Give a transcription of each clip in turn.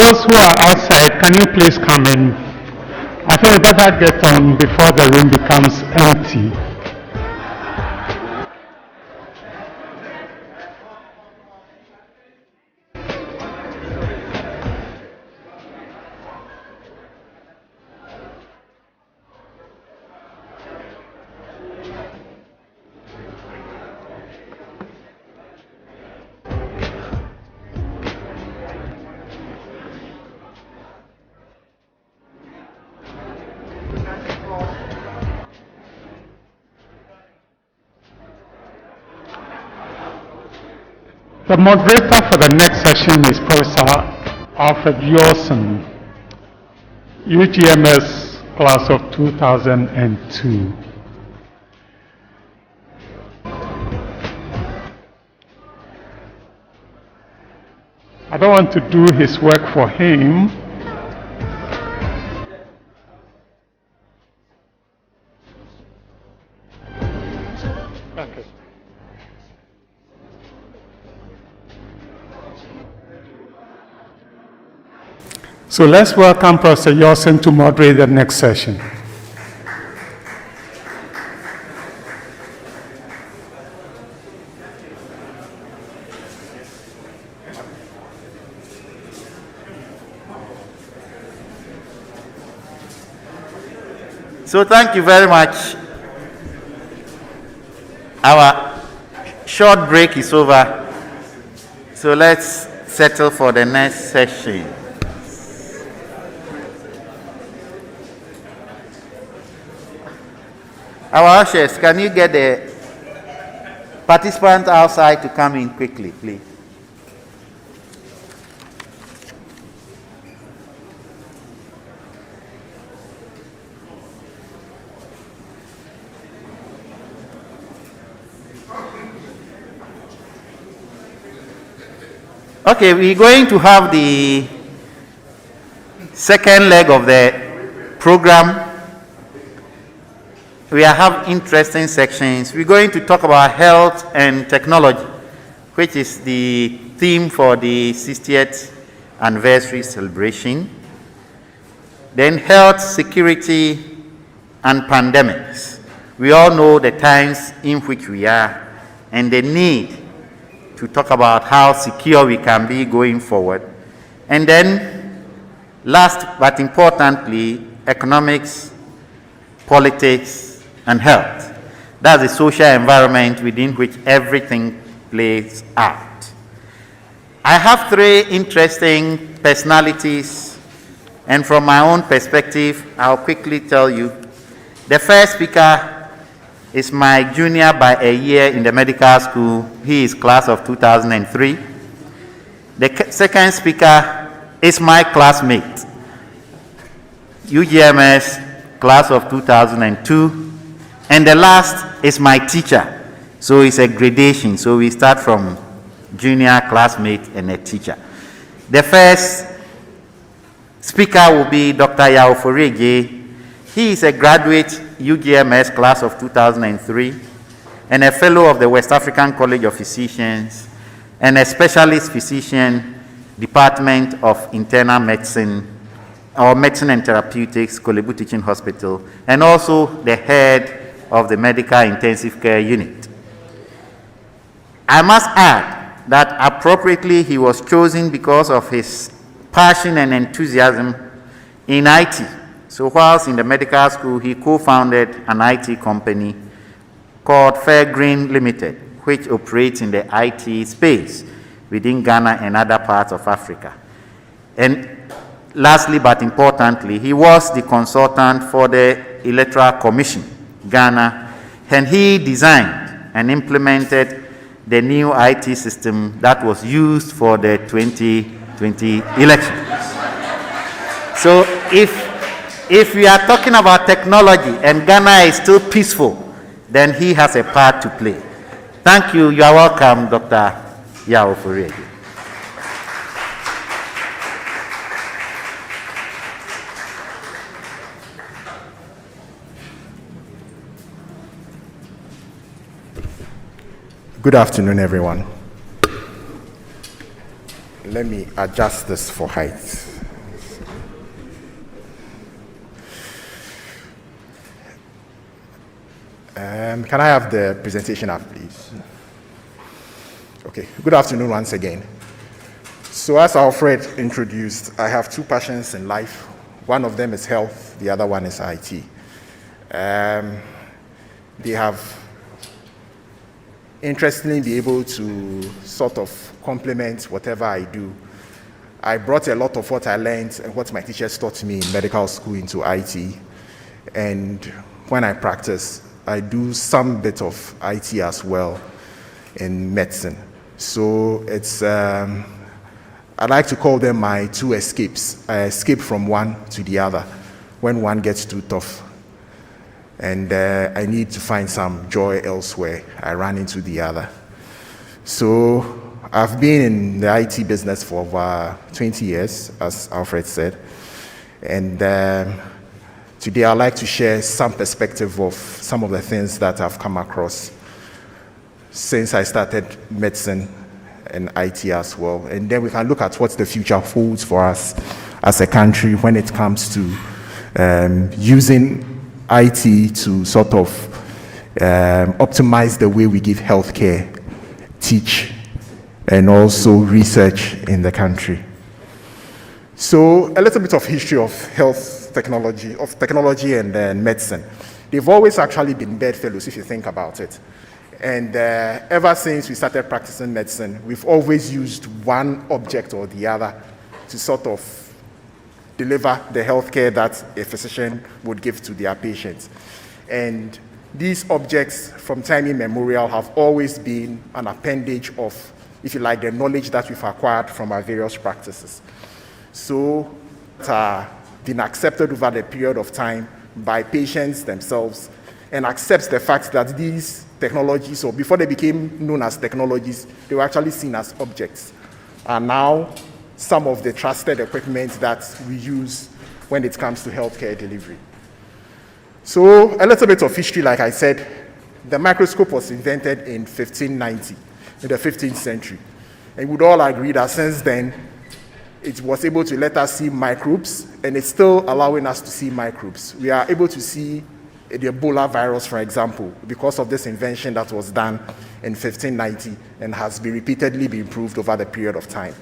those who are outside, can you please come in? I think we better get on before the room becomes empty. The moderator for the next session is Professor Alfred Yawson, UGMS class of 2002. I don't want to do his work for him. Okay. So let's welcome Professor Yawson to moderate the next session. So thank you very much. Our short break is over. So let's settle for the next session. Our ushers, can you get the participants outside to come in quickly, please? Okay, we're going to have the second leg of the program. We have interesting sections. We're going to talk about health and technology, which is the theme for the 60th anniversary celebration. Then health, security, and pandemics. We all know the times in which we are and the need to talk about how secure we can be going forward. And then, last but importantly, economics, politics, and health. That's the social environment within which everything plays out. I have three interesting personalities, and from my own perspective, I'll quickly tell you. The first speaker is my junior by a year in the medical school. He is class of 2003. The second speaker is my classmate, UGMS class of 2002. And the last is my teacher. So it's a gradation. So we start from junior, classmate, and a teacher. The first speaker will be Dr. Ofori-Adjei. He is a graduate UGMS class of 2003 and a fellow of the West African College of Physicians and a specialist physician, Department of Internal Medicine or Medicine and Therapeutics, Kolebu Teaching Hospital, and also the head of the Medical Intensive Care Unit. I must add that appropriately he was chosen because of his passion and enthusiasm in IT. So whilst in the medical school, he co-founded an IT company called Fairgreen Limited, which operates in the IT space within Ghana and other parts of Africa. And lastly, but importantly, he was the consultant for the Electoral Commission, Ghana, and he designed and implemented the new IT system that was used for the 2020 elections. So if we are talking about technology and Ghana is still peaceful, then he has a part to play. Thank you. You are welcome, Dr. Ofori-Adjei. Good afternoon, everyone. Let me adjust this for height. Can I have the presentation up, please? Okay, good afternoon once again. So as Alfred introduced, I have two passions in life. One of them is health, the other one is IT. They have interestingly been able to sort of complement whatever I do. I brought a lot of what I learned and what my teachers taught me in medical school into IT. And when I practice, I do some bit of IT as well in medicine. So it's, I like to call them my two escapes. I escape from one to the other when one gets too tough. And I need to find some joy elsewhere. I run into the other. So I've been in the IT business for over 20 years, as Alfred said. And today I'd like to share some perspective of some of the things that I've come across since I started medicine and IT as well. And then we can look at what the future holds for us as a country when it comes to using IT to sort of optimize the way we give healthcare, teach, and also research in the country. So a little bit of history of health technology, and medicine. They've always actually been bedfellows if you think about it. And ever since we started practicing medicine, we've always used one object or the other to sort of deliver the healthcare that a physician would give to their patients. And these objects from time immemorial have always been an appendage of, if you like, the knowledge that we've acquired from our various practices. So it has been accepted over the period of time by patients themselves and accepts the fact that these technologies, or before they became known as technologies, they were actually seen as objects, are now some of the trusted equipment that we use when it comes to healthcare delivery. So a little bit of history, like I said, the microscope was invented in 1590, in the 15th century. And we would all agree that since then, it was able to let us see microbes, and it's still allowing us to see microbes. We are able to see the Ebola virus, for example, because of this invention that was done in 1590 and has been repeatedly been improved over the period of time.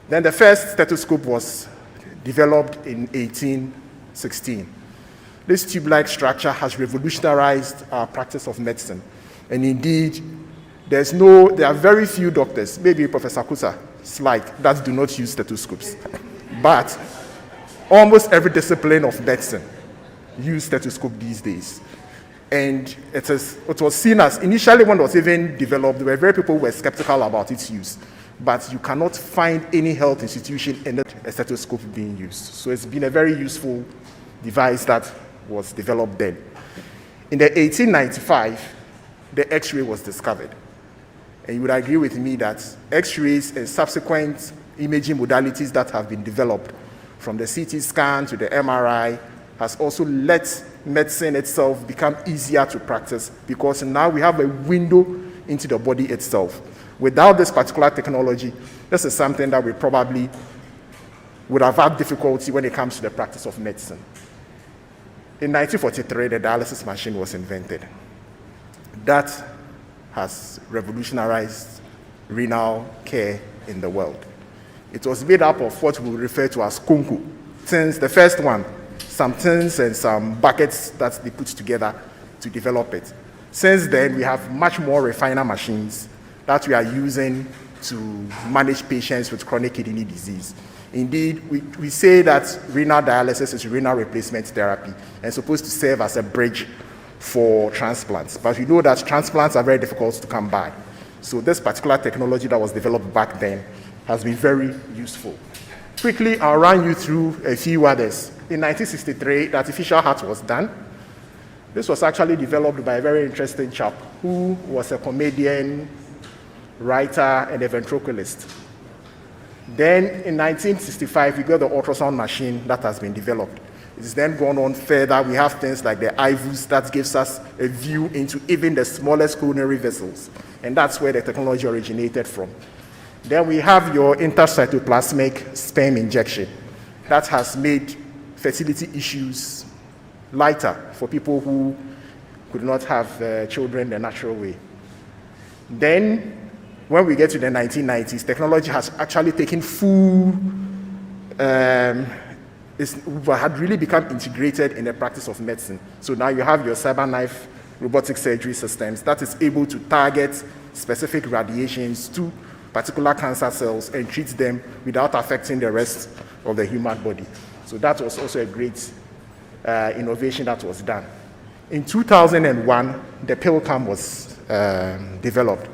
Then the first stethoscope was developed in 1816. This tube-like structure has revolutionized our practice of medicine. And indeed, there are very few doctors, maybe Professor Akosa's like, that do not use stethoscopes. But almost every discipline of medicine uses stethoscope these days. And it was seen as, initially when it was even developed, there were very people who were skeptical about its use. But you cannot find any health institution in a stethoscope being used. So it's been a very useful device that was developed then. In the 1895, the X-ray was discovered. And you would agree with me that X-rays and subsequent imaging modalities that have been developed, from the CT scan to the MRI, has also let medicine itself become easier to practice, because now we have a window into the body itself. Without this particular technology, this is something that we probably would have had difficulty when it comes to the practice of medicine. In 1943, the dialysis machine was invented. That has revolutionized renal care in the world. It was made up of what we refer to as konku. Since the first one, some tins and some buckets that they put together to develop it. Since then, we have much more refiner machines that we are using to manage patients with chronic kidney disease. Indeed, we say that renal dialysis is renal replacement therapy and supposed to serve as a bridge for transplants. But we know that transplants are very difficult to come by. So this particular technology that was developed back then has been very useful. Quickly, I'll run you through a few others. In 1963, the artificial heart was done. This was actually developed by a very interesting chap who was a comedian, writer, and a ventriloquist. Then in 1965, we got the ultrasound machine that has been developed. It's then gone on further. We have things like the IVUs that gives us a view into even the smallest coronary vessels. And that's where the technology originated from. Then we have your intracytoplasmic sperm injection. That has made fertility issues lighter for people who could not have children the natural way. Then, when we get to the 1990s, technology has actually taken full, had really become integrated in the practice of medicine. So now you have your CyberKnife robotic surgery systems that is able to target specific radiations to particular cancer cells and treat them without affecting the rest of the human body. So that was also a great innovation that was done. In 2001, the pill cam was developed.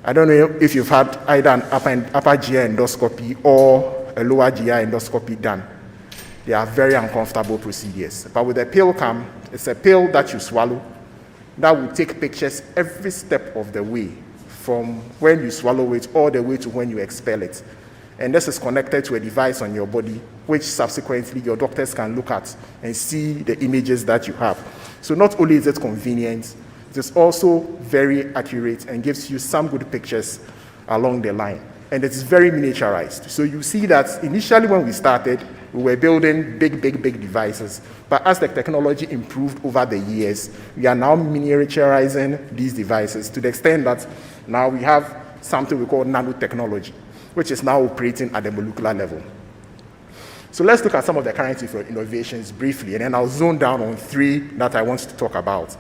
I don't know if you've had either an upper GI endoscopy or a lower GI endoscopy done. They are very uncomfortable procedures. But with a pill cam, it's a pill that you swallow that will take pictures every step of the way, from when you swallow it all the way to when you expel it. And this is connected to a device on your body, which subsequently your doctors can look at and see the images that you have. So not only is it convenient, it is also very accurate and gives you some good pictures along the line. And it's very miniaturized. So you see that initially when we started, we were building big devices. But as the technology improved over the years, we are now miniaturizing these devices to the extent that now we have something we call nanotechnology, which is now operating at the molecular level. So let's look at some of the current innovations briefly, and then I'll zone down on 3 that I want to talk about,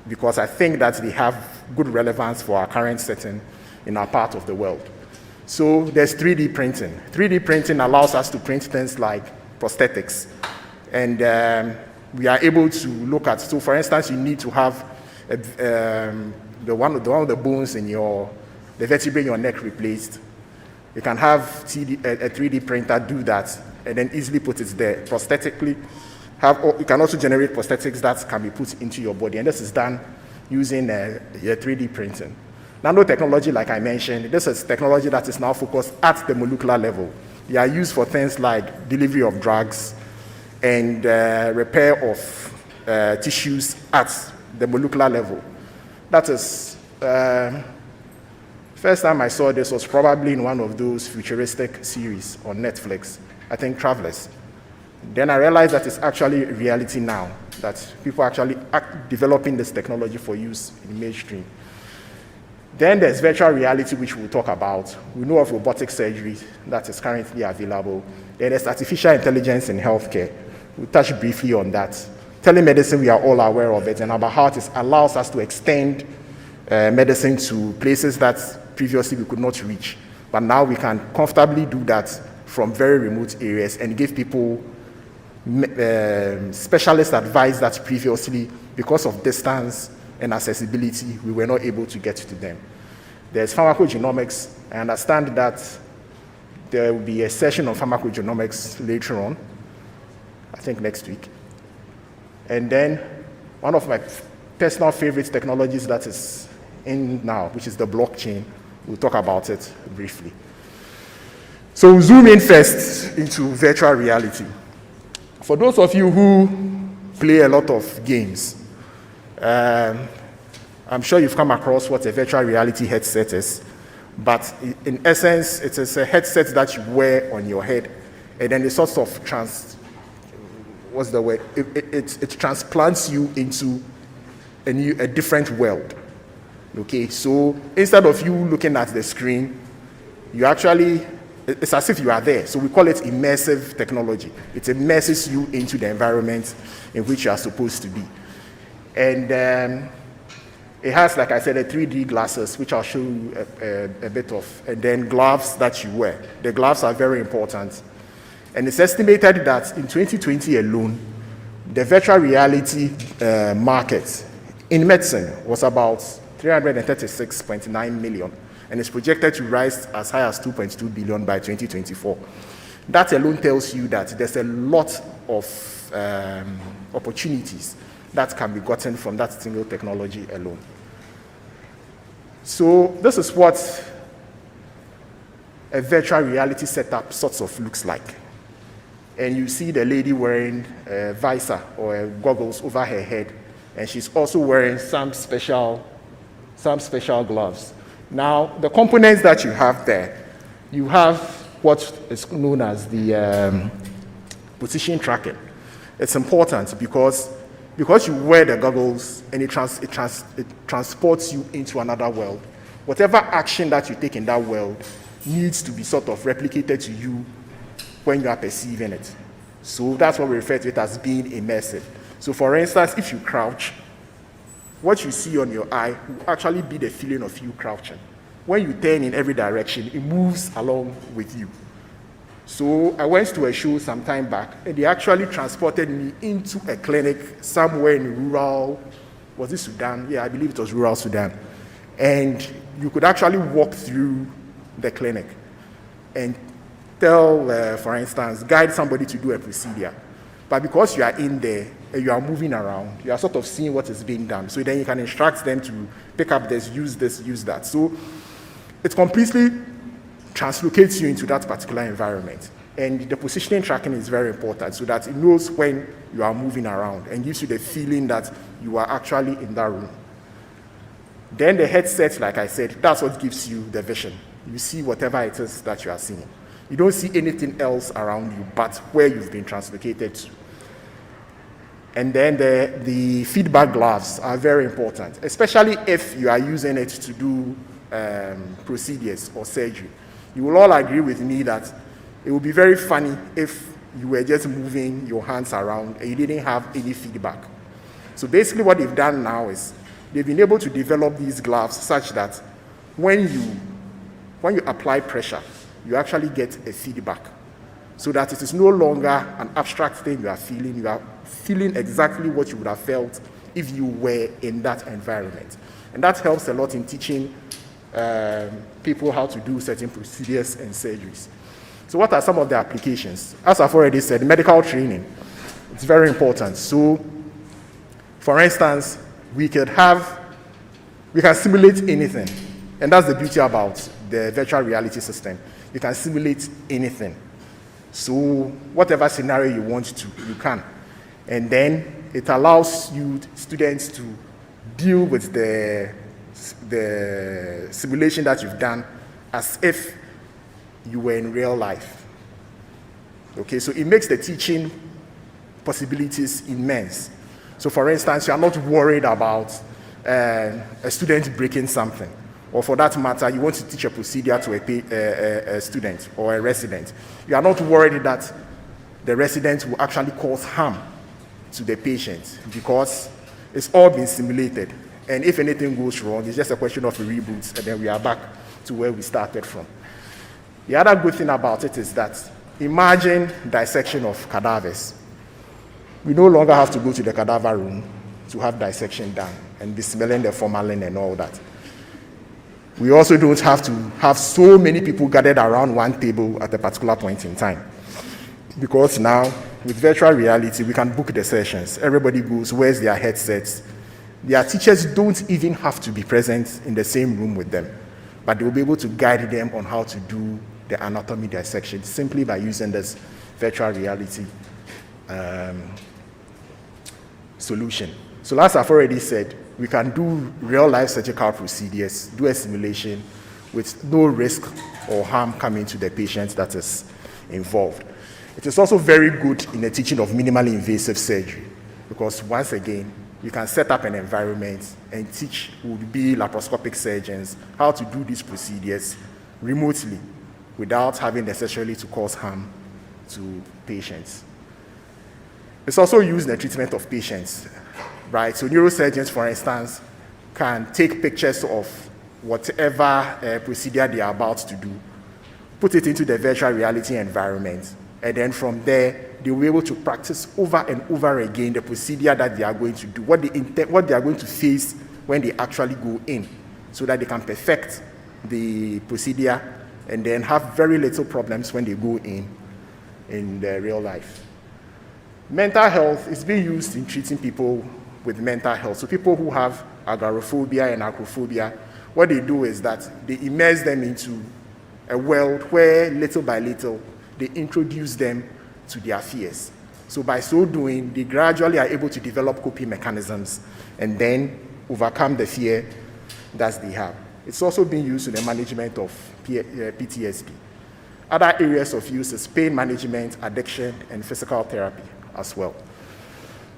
because I think that they have good relevance for our current setting in our part of the world. So there's 3D printing. 3D printing allows us to print things like prosthetics. And we are able to look at, so for instance, you need to have one of the bones in the vertebrae in your neck replaced. You can have a 3D printer do that and then easily put it there prosthetically. You can also generate prosthetics that can be put into your body, and this is done using 3D printing. Nanotechnology, like I mentioned, this is technology that is now focused at the molecular level. They are used for things like delivery of drugs and repair of tissues at the molecular level. That is, first time I saw this was probably in one of those futuristic series on Netflix, I think Travelers. Then I realized that it's actually reality now, that people are actually developing this technology for use in mainstream. Then there's virtual reality, which we'll talk about. We know of robotic surgery that is currently available. Then there's artificial intelligence in healthcare. We'll touch briefly on that. Telemedicine, we are all aware of it, and about how it allows us to extend medicine to places that previously we could not reach. But now we can comfortably do that from very remote areas and give people specialist advice that previously, because of distance and accessibility, we were not able to get to them. There's pharmacogenomics. I understand that there will be a session on pharmacogenomics later on, I think next week. And then one of my personal favorite technologies that is in now, which is the blockchain. We'll talk about it briefly. So we'll zoom in first into virtual reality. For those of you who play a lot of games, I'm sure you've come across what a virtual reality headset is, but in essence, it is a headset that you wear on your head, and then it sort of it transplants you into a different world. Okay, so instead of you looking at the screen, you actually, it's as if you are there. So we call it immersive technology. It immerses you into the environment in which you are supposed to be. And it has, like I said, a 3D glasses, which I'll show you a bit of, and then gloves that you wear. The gloves are very important. And it's estimated that in 2020 alone, the virtual reality market in medicine was about 336.9 million, and it's projected to rise as high as 2.2 billion by 2024. That alone tells you that there's a lot of opportunities that can be gotten from that single technology alone. So this is what a virtual reality setup sort of looks like. And you see the lady wearing a visor or goggles over her head, and she's also wearing some special gloves. Now, the components that you have there, you have what is known as the position tracking. It's important because because you wear the goggles and it transports you into another world, whatever action that you take in that world needs to be sort of replicated to you when you are perceiving it. So that's what we refer to it as being immersive. So for instance, if you crouch, what you see on your eye will actually be the feeling of you crouching. When you turn in every direction, it moves along with you. So I went to a show some time back, and they actually transported me into a clinic somewhere in rural, was it Sudan? Yeah, I believe it was rural Sudan. And you could actually walk through the clinic and tell, for instance, guide somebody to do a procedure. But because you are in there and you are moving around, you are sort of seeing what is being done. So then you can instruct them to pick up this, use that. So it completely translocates you into that particular environment. And the positioning tracking is very important so that it knows when you are moving around and gives you the feeling that you are actually in that room. Then the headset, like I said, that's what gives you the vision. You see whatever it is that you are seeing. You don't see anything else around you but where you've been translocated to. And then the feedback gloves are very important, especially if you are using it to do procedures or surgery. You will all agree with me that it would be very funny if you were just moving your hands around and you didn't have any feedback. So basically what they've done now is they've been able to develop these gloves such that when you apply pressure, you actually get a feedback so that it is no longer an abstract thing you are feeling exactly what you would have felt if you were in that environment. And that helps a lot in teaching people how to do certain procedures and surgeries. So what are some of the applications? As I've already said, medical training, it's very important. So for instance, we can simulate anything. And that's the beauty about the virtual reality system. You can simulate anything. So whatever scenario you want to, you can. And then it allows you students to deal with the simulation that you've done as if you were in real life. Okay, so it makes the teaching possibilities immense. So for instance, you are not worried about a student breaking something, or for that matter, you want to teach a procedure to a student or a resident. You are not worried that the resident will actually cause harm to the patient because it's all been simulated. And if anything goes wrong, it's just a question of a reboot, and then we are back to where we started from. The other good thing about it is that imagine dissection of cadavers. We no longer have to go to the cadaver room to have dissection done and be smelling the formalin and all that. We also don't have to have so many people gathered around one table at a particular point in time. Because now, with virtual reality, we can book the sessions. Everybody goes, wears their headsets. Their teachers don't even have to be present in the same room with them, but they will be able to guide them on how to do the anatomy dissection simply by using this virtual reality solution. So as I've already said, we can do real-life surgical procedures, do a simulation with no risk or harm coming to the patient that is involved. It is also very good in the teaching of minimally invasive surgery because once again, you can set up an environment and teach would-be laparoscopic surgeons how to do these procedures remotely without having necessarily to cause harm to patients. It's also used in the treatment of patients, right? So neurosurgeons, for instance, can take pictures of whatever procedure they are about to do, put it into the virtual reality environment, and then from there, they will be able to practice over and over again the procedure that they are going to do, what they are going to face when they actually go in, so that they can perfect the procedure and then have very little problems when they go in the real life. Mental health is being used in treating people with mental health. So people who have agoraphobia and acrophobia, what they do is that they immerse them into a world where little by little, they introduce them to their fears. So by so doing, they gradually are able to develop coping mechanisms and then overcome the fear that they have. It's also being used in the management of PTSD. Other areas of use is pain management, addiction, and physical therapy as well.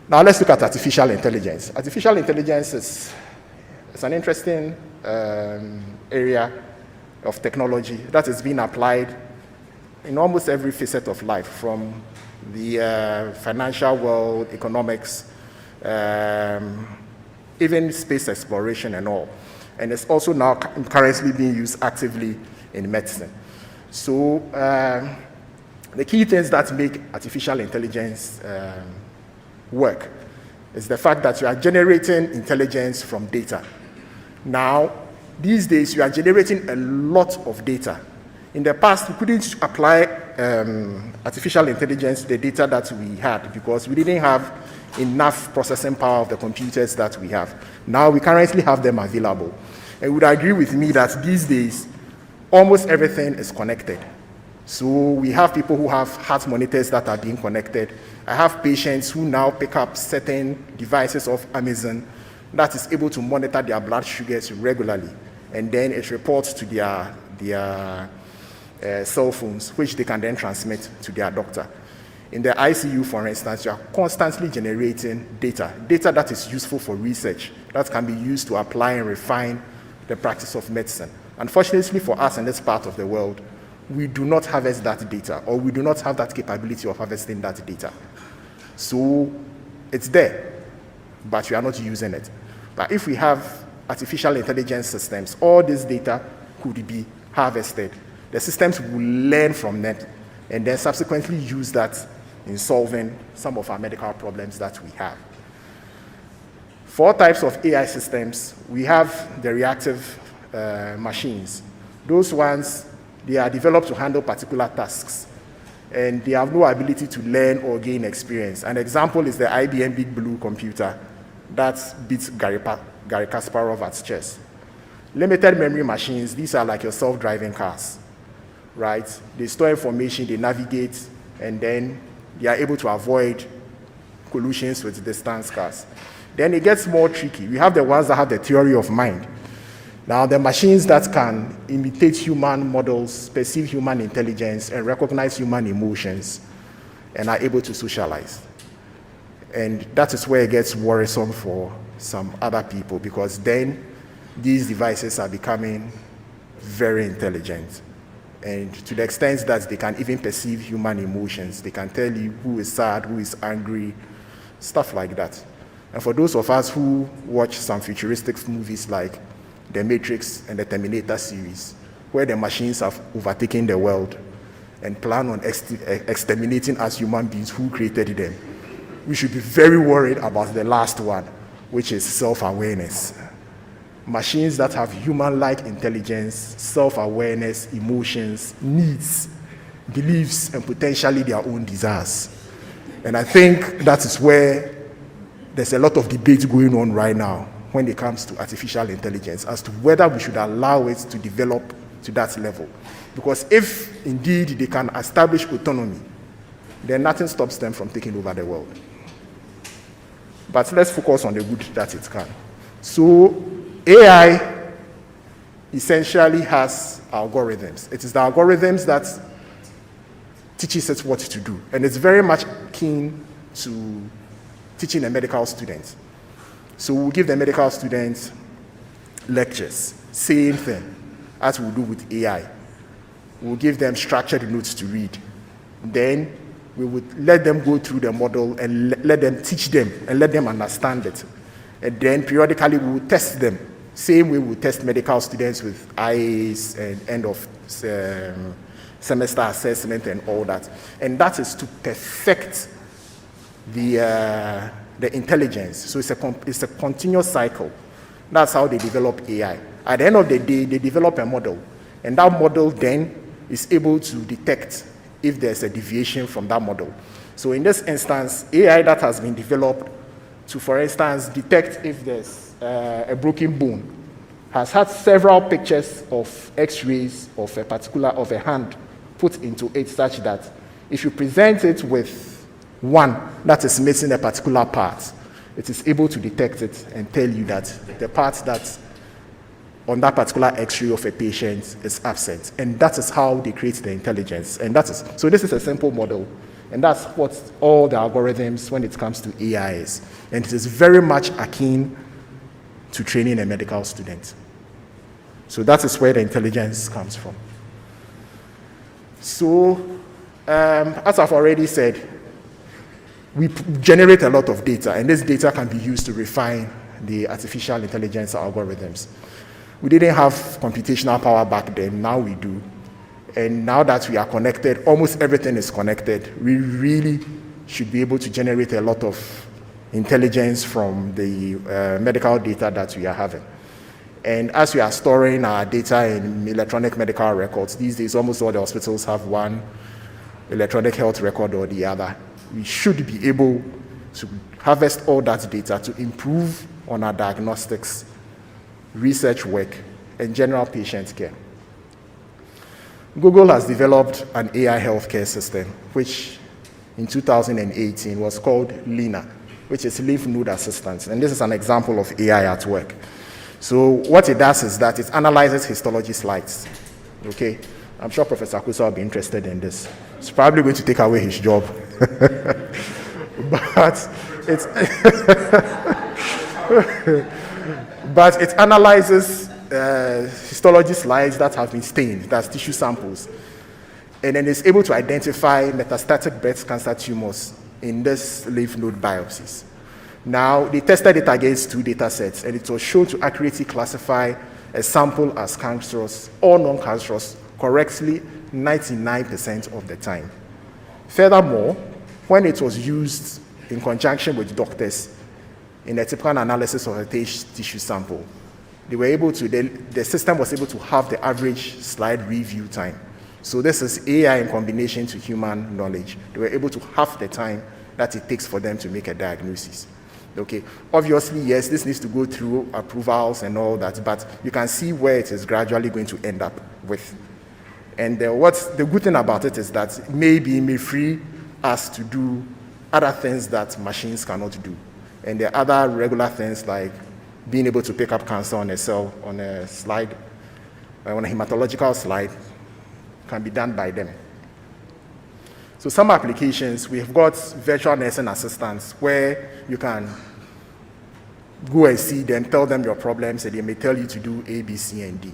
Now let's look at artificial intelligence. Artificial intelligence is an interesting area of technology that is being applied in almost every facet of life, from the financial world, economics, even space exploration and all. And it's also now currently being used actively in medicine. So the key things that make artificial intelligence work is the fact that you are generating intelligence from data. Now, these days, you are generating a lot of data. In the past, we couldn't apply artificial intelligence to the data that we had because we didn't have enough processing power of the computers that we have. Now, we currently have them available. And you would agree with me that these days, almost everything is connected. So we have people who have heart monitors that are being connected. I have patients who now pick up certain devices of Amazon that is able to monitor their blood sugars regularly. And then it reports to their cell phones, which they can then transmit to their doctor. In the ICU, for instance, you are constantly generating data that is useful for research, that can be used to apply and refine the practice of medicine. Unfortunately for us in this part of the world, we do not harvest that data, or we do not have that capability of harvesting that data. So it's there, but we are not using it. But if we have artificial intelligence systems, all this data could be harvested. The systems will learn from that and then subsequently use that in solving some of our medical problems that we have. 4 types of AI systems. We have the reactive machines. Those ones, they are developed to handle particular tasks, and they have no ability to learn or gain experience. An example is the IBM Big Blue computer that beats Garry Kasparov at chess. Limited memory machines, these are like your self-driving cars, right? They store information, they navigate, and then they are able to avoid collisions with distance cars. Then it gets more tricky. We have the ones that have the theory of mind. Now, the machines that can imitate human models, perceive human intelligence, and recognize human emotions, and are able to socialize. And that is where it gets worrisome for some other people, because then these devices are becoming very intelligent. And to the extent that they can even perceive human emotions, they can tell you who is sad, who is angry, stuff like that. And for those of us who watch some futuristic movies like The Matrix and the Terminator series, where the machines have overtaken the world and plan on exterminating us human beings who created them, we should be very worried about the last one, which is self-awareness. Machines that have human-like intelligence, self-awareness, emotions, needs, beliefs, and potentially their own desires. And I think that is where there's a lot of debate going on right now when it comes to artificial intelligence as to whether we should allow it to develop to that level. Because if indeed they can establish autonomy, then nothing stops them from taking over the world. But let's focus on the good that it can. So AI essentially has algorithms. It is the algorithms that teaches it what to do. And it's very much keen to teaching a medical student. So we'll give the medical students lectures, same thing as we'll do with AI. We'll give them structured notes to read. Then we would let them go through the model and let them teach them and let them understand it. And then periodically we will test them. Same way we test medical students with IAs and end of semester assessment and all that. And that is to perfect the intelligence. So it's a continuous cycle. That's how they develop AI. At the end of the day, they develop a model. And that model then is able to detect if there's a deviation from that model. So in this instance, AI that has been developed to, for instance, detect if there's a broken bone, has had several pictures of X-rays of a hand put into it such that if you present it with one that is missing a particular part, it is able to detect it and tell you that the part that's on that particular X-ray of a patient is absent. And that is how they create the intelligence. And so this is a simple model. And that's what all the algorithms when it comes to AI is. And it is very much akin to training a medical student. So that is where the intelligence comes from. So, as I've already said, we generate a lot of data, and this data can be used to refine the artificial intelligence algorithms. We didn't have computational power back then, now we do. And now that we are connected, almost everything is connected, we really should be able to generate a lot of intelligence from the medical data that we are having. And as we are storing our data in electronic medical records, these days almost all the hospitals have one electronic health record or the other. We should be able to harvest all that data to improve on our diagnostics, research work, and general patient care. Google has developed an AI healthcare system, which in 2018 was called Lina, which is Lymph Node Assistant. And this is an example of AI at work. So what it does is that it analyzes histology slides. Okay? I'm sure Professor Akosa will be interested in this. It's probably going to take away his job. But it's but it analyzes histology slides that have been stained, that's tissue samples, and then it's able to identify metastatic breast cancer tumors in this lymph node biopsies. Now, they tested it against 2 data sets, and it was shown to accurately classify a sample as cancerous or non-cancerous correctly 99% of the time. Furthermore, when it was used in conjunction with doctors in a typical analysis of a tissue sample, they were able to, the system was able to have the average slide review time. So this is AI in combination to human knowledge. They were able to half the time that it takes for them to make a diagnosis. Okay, obviously, yes, this needs to go through approvals and all that, but you can see where it is gradually going to end up with. And what's the good thing about it is that maybe it may free us to do other things that machines cannot do. And there are other regular things like being able to pick up cancer on a cell, on a slide, on a hematological slide, can be done by them. So some applications, we've got virtual nursing assistants where you can go and see them, tell them your problems, and they may tell you to do A, B, C, and D.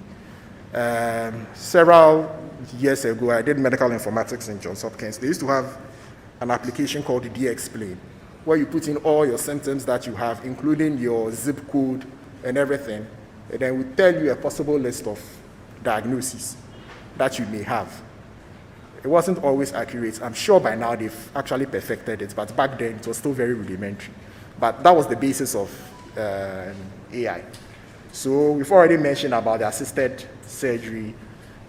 Several years ago, I did medical informatics in Johns Hopkins. They used to have an application called D-Explain, where you put in all your symptoms that you have, including your zip code and everything, and then we tell you a possible list of diagnoses that you may have. It wasn't always accurate. I'm sure by now they've actually perfected it, but back then it was still very rudimentary. But that was the basis of AI. So we've already mentioned about the assisted surgery,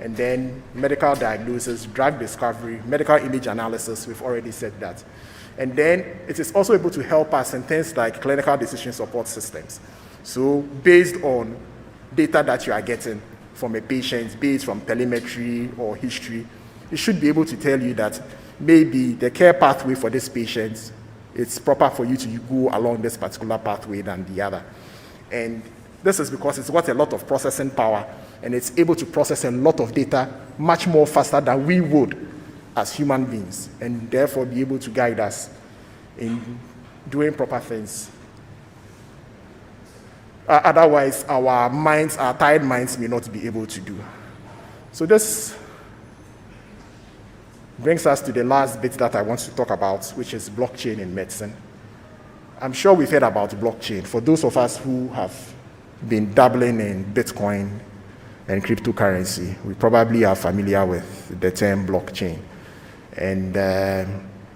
and then medical diagnosis, drug discovery, medical image analysis, we've already said that. And then it is also able to help us in things like clinical decision support systems. So based on data that you are getting from a patient, be it from telemetry or history, it should be able to tell you that maybe the care pathway for this patient, it's proper for you to go along this particular pathway than the other. And this is because it's got a lot of processing power, and it's able to process a lot of data much more faster than we would as human beings, and therefore be able to guide us in doing proper things. Otherwise, our minds, our tired minds may not be able to do. So this brings us to the last bit that I want to talk about, which is blockchain in medicine. I'm sure we've heard about blockchain. For those of us who have been dabbling in Bitcoin and cryptocurrency, we probably are familiar with the term blockchain. And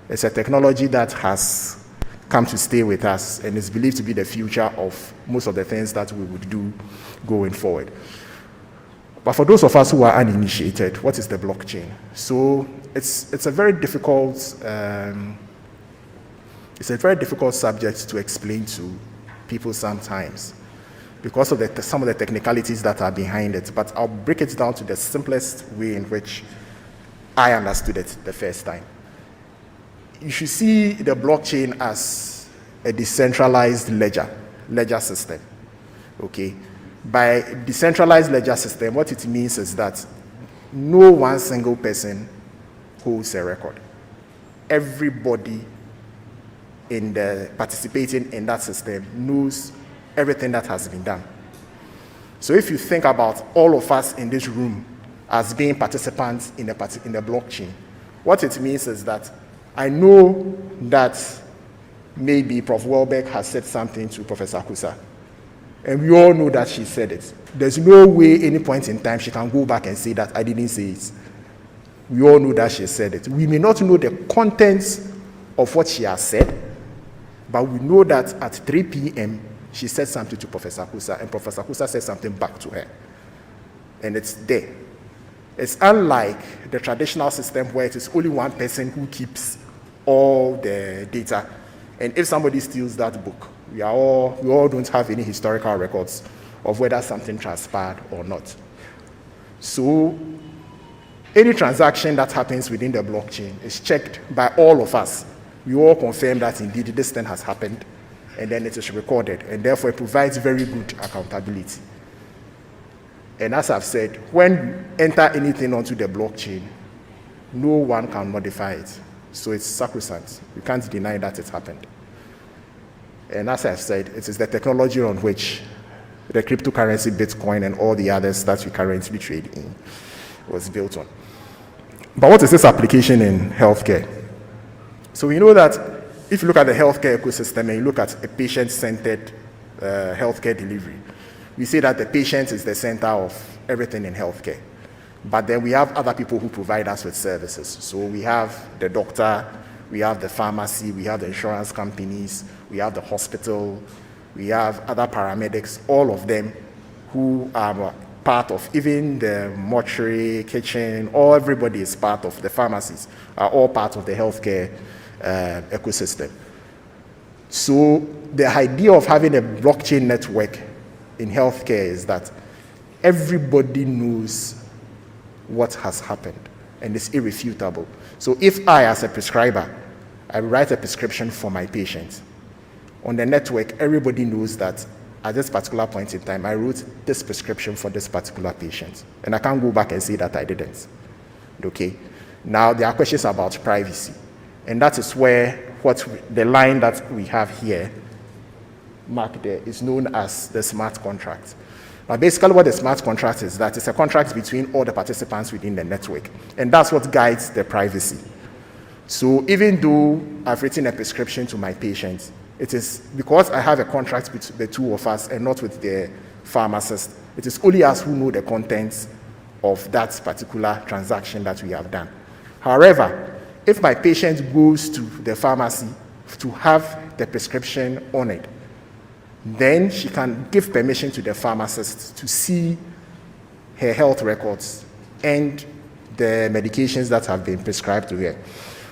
it's a technology that has come to stay with us and is believed to be the future of most of the things that we would do going forward. But for those of us who are uninitiated, what is the blockchain? So it's a very difficult subject to explain to people sometimes because of some of the technicalities that are behind it. But I'll break it down to the simplest way in which I understood it the first time. You should see the blockchain as a decentralized ledger system. Okay? By decentralized ledger system, what it means is that no one single person holds a record. everybody participating in that system knows everything that has been done. So if you think about all of us in this room as being participants in the blockchain, what it means is that I know that maybe Prof. Welbeck has said something to Professor Akosa, and we all know that she said it. There's no way any point in time she can go back and say that I didn't say it. We all know that she said it. We may not know the contents of what she has said, but we know that at 3 p.m. she said something to Professor Akosa, and Professor Akosa said something back to her. And it's there. It's unlike the traditional system where it is only one person who keeps all the data. And if somebody steals that book, we all don't have any historical records of whether something transpired or not. So any transaction that happens within the blockchain is checked by all of us. We all confirm that indeed this thing has happened, and then it is recorded, and therefore it provides very good accountability. And as I've said, when you enter anything onto the blockchain, no one can modify it. So it's sacrosanct. You can't deny that it happened. And as I've said, it is the technology on which the cryptocurrency, Bitcoin, and all the others that we currently trade in was built on. But what is this application in healthcare? So we know that if you look at the healthcare ecosystem and you look at a patient-centered healthcare delivery, we say that the patient is the center of everything in healthcare. But then we have other people who provide us with services. So we have the doctor, we have the pharmacy, we have the insurance companies, we have the hospital, we have other paramedics, all of them who are part of even the mortuary, kitchen, everybody is part of the pharmacies, are all part of the healthcare ecosystem. So the idea of having a blockchain network in healthcare is that everybody knows what has happened and it's irrefutable. So if I, as a prescriber, I write a prescription for my patient, on the network, everybody knows that at this particular point in time, I wrote this prescription for this particular patient. And I can't go back and say that I didn't. Okay? Now, there are questions about privacy. And that is where the line that we have here, marked there, is known as the smart contract. Now, basically what the smart contract is, that it's a contract between all the participants within the network. And that's what guides the privacy. So even though I've written a prescription to my patient, it is because I have a contract with the two of us and not with the pharmacist. It is only us who know the contents of that particular transaction that we have done. However, if my patient goes to the pharmacy to have the prescription on it, then she can give permission to the pharmacist to see her health records and the medications that have been prescribed to her.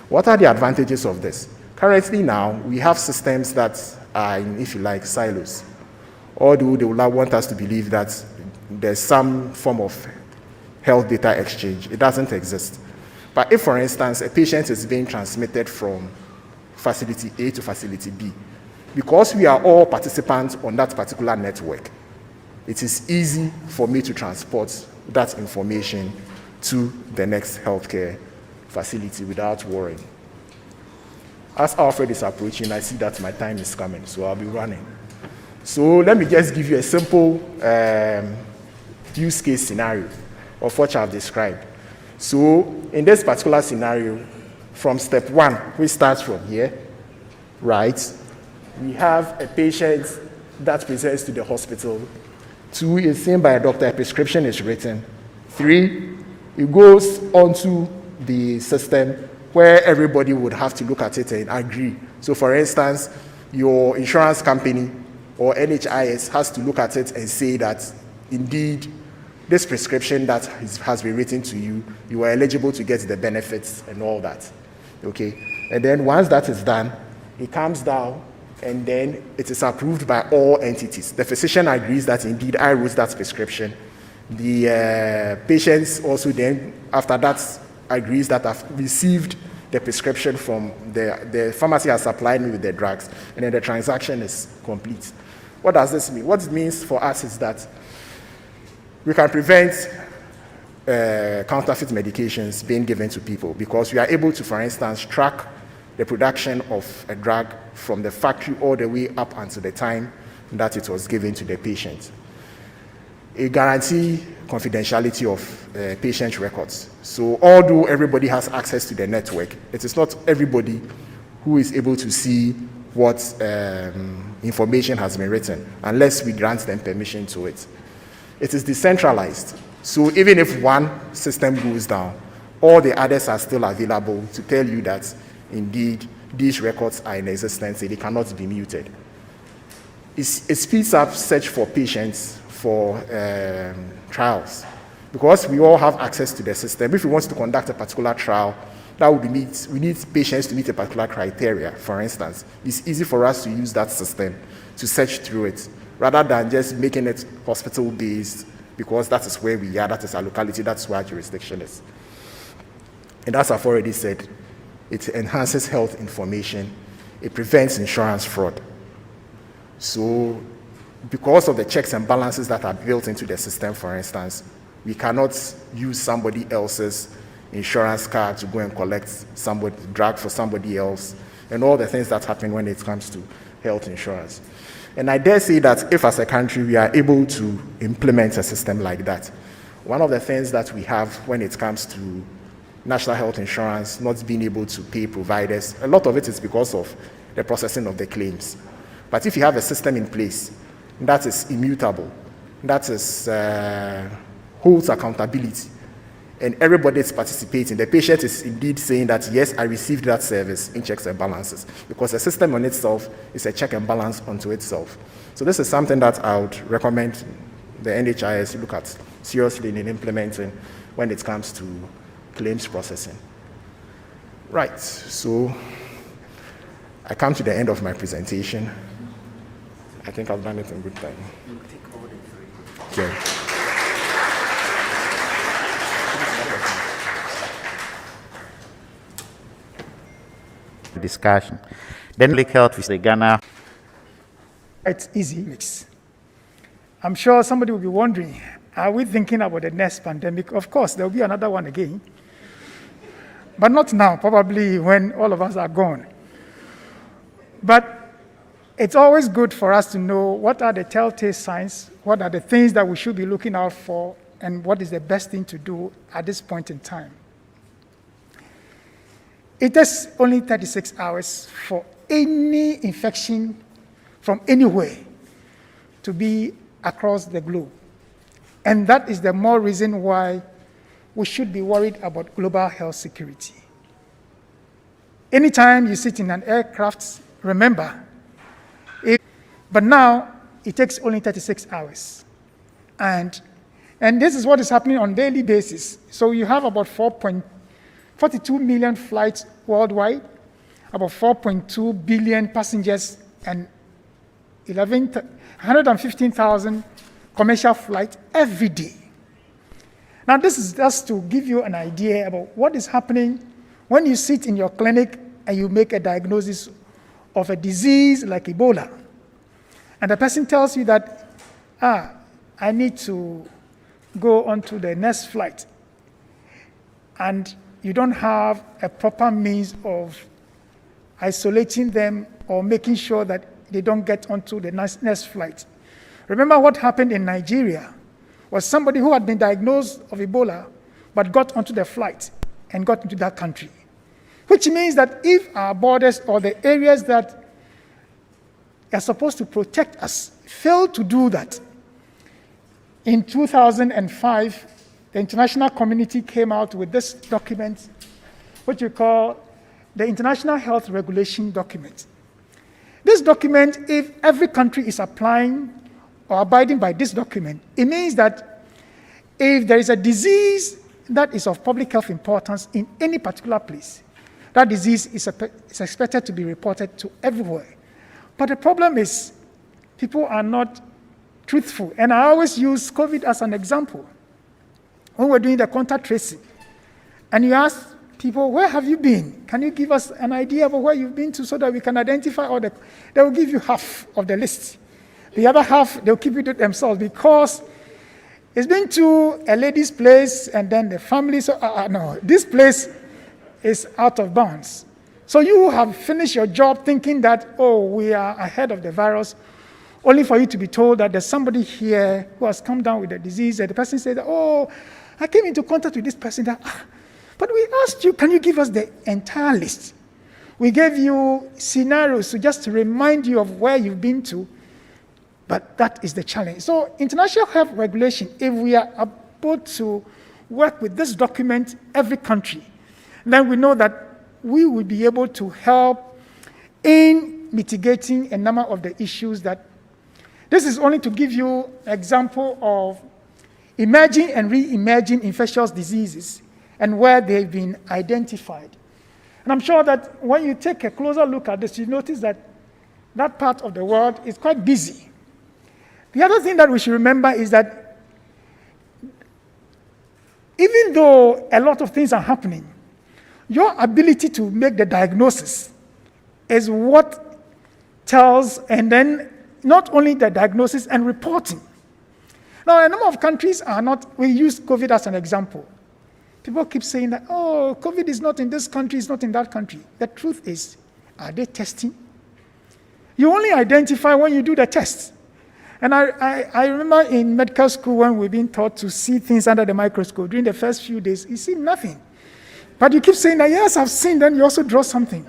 What are the advantages of this? Currently now, we have systems that are in, if you like, silos. Although they will want us to believe that there's some form of health data exchange, it doesn't exist. But if, for instance, a patient is being transmitted from facility A to facility B, because we are all participants on that particular network, it is easy for me to transport that information to the next healthcare facility without worrying. As Alfred is approaching, I see that my time is coming, so I'll be running. So let me just give you a simple use case scenario of what I've described. So in this particular scenario, from step 1, which starts from here, right, we have a patient that presents to the hospital. 2, is seen by a doctor, a prescription is written. 3, it goes onto the system where everybody would have to look at it and agree. So for instance, your insurance company or NHIS has to look at it and say that indeed this prescription that has been written to you, you are eligible to get the benefits and all that. Okay? And then once that is done, it comes down and then it is approved by all entities. The physician agrees that indeed I wrote that prescription. The patients also then, after that, agrees that I've received the prescription from the pharmacy has supplied me with the drugs, and then the transaction is complete. What does this mean? What it means for us is that we can prevent counterfeit medications being given to people because we are able to, for instance, track the production of a drug from the factory all the way up until the time that it was given to the patient. It guarantees confidentiality of patient records. So although everybody has access to the network, it is not everybody who is able to see what information has been written unless we grant them permission to it. It is decentralized. So even if one system goes down, all the others are still available to tell you that indeed these records are in existence and they cannot be muted. It speeds up search for patients for trials, because we all have access to the system. If we want to conduct a particular trial, that would we need patients to meet a particular criteria, for instance. It's easy for us to use that system to search through it, rather than just making it hospital-based, because that is where we are, that is our locality, that's where our jurisdiction is. And as I've already said, it enhances health information, it prevents insurance fraud. So because of the checks and balances that are built into the system, for instance, we cannot use somebody else's insurance card to go and collect drug for somebody else, and all the things that happen when it comes to health insurance. And I dare say that if as a country we are able to implement a system like that, one of the things that we have when it comes to national health insurance not being able to pay providers, a lot of it is because of the processing of the claims. But if you have a system in place that is immutable, that is holds accountability, and everybody is participating, the patient is indeed saying that, yes, I received that service in checks and balances, because the system on itself is a check and balance unto itself. So this is something that I would recommend the NHIS look at seriously in implementing when it comes to claims processing. Right, so I come to the end of my presentation. I think I've done it in good time. Okay. Discussion. Then public health with the Ghana. It's easy. I'm sure somebody will be wondering, are we thinking about the next pandemic? Of course, there will be another one again. But not now, probably when all of us are gone. But it's always good for us to know what are the telltale signs, what are the things that we should be looking out for, and what is the best thing to do at this point in time. It takes only 36 hours for any infection from anywhere to be across the globe. And that is the more reason why we should be worried about global health security. Anytime you sit in an aircraft, remember, but now it takes only 36 hours. And this is what is happening on a daily basis. So you have about 4.42 million flights worldwide, about 4.2 billion passengers, and 115,000 commercial flights every day. Now, this is just to give you an idea about what is happening when you sit in your clinic and you make a diagnosis of a disease like Ebola. And the person tells you that, I need to go on to the next flight. And you don't have a proper means of isolating them or making sure that they don't get onto the next flight. Remember what happened in Nigeria was somebody who had been diagnosed of Ebola but got onto the flight and got into that country. Which means that if our borders or the areas that are supposed to protect us fail to do that, in 2005, the international community came out with this document, which we call the International Health Regulation Document. This document, if every country is applying or abiding by this document, it means that if there is a disease that is of public health importance in any particular place, that disease is expected to be reported to everywhere. But the problem is people are not truthful. And I always use COVID as an example. When we're doing the contact tracing, and you ask people, where have you been? Can you give us an idea of where you've been to so that we can identify all the... They will give you half of the list. The other half, they'll keep it to themselves because it's been to a lady's place and then the family, so no, this place is out of bounds. So you have finished your job thinking that, oh, we are ahead of the virus, only for you to be told that there's somebody here who has come down with the disease, and the person said, oh, I came into contact with this person. But we asked you, can you give us the entire list? We gave you scenarios just to remind you of where you've been to, but that is the challenge. So international health regulation, if we are able to work with this document, every country, then we know that we will be able to help in mitigating a number of the issues that. This is only to give you an example of emerging and re-emerging infectious diseases and where they've been identified. And I'm sure that when you take a closer look at this, you notice that that part of the world is quite busy. The other thing that we should remember is that even though a lot of things are happening, your ability to make the diagnosis is what tells, and then not only the diagnosis and reporting. Now, a number of countries are not, we use COVID as an example. People keep saying that, oh, COVID is not in this country, it's not in that country. The truth is, are they testing? You only identify when you do the test. And I remember in medical school when we've been taught to see things under the microscope. During the first few days, you see nothing. But you keep saying that, yes, I've seen, then you also draw something.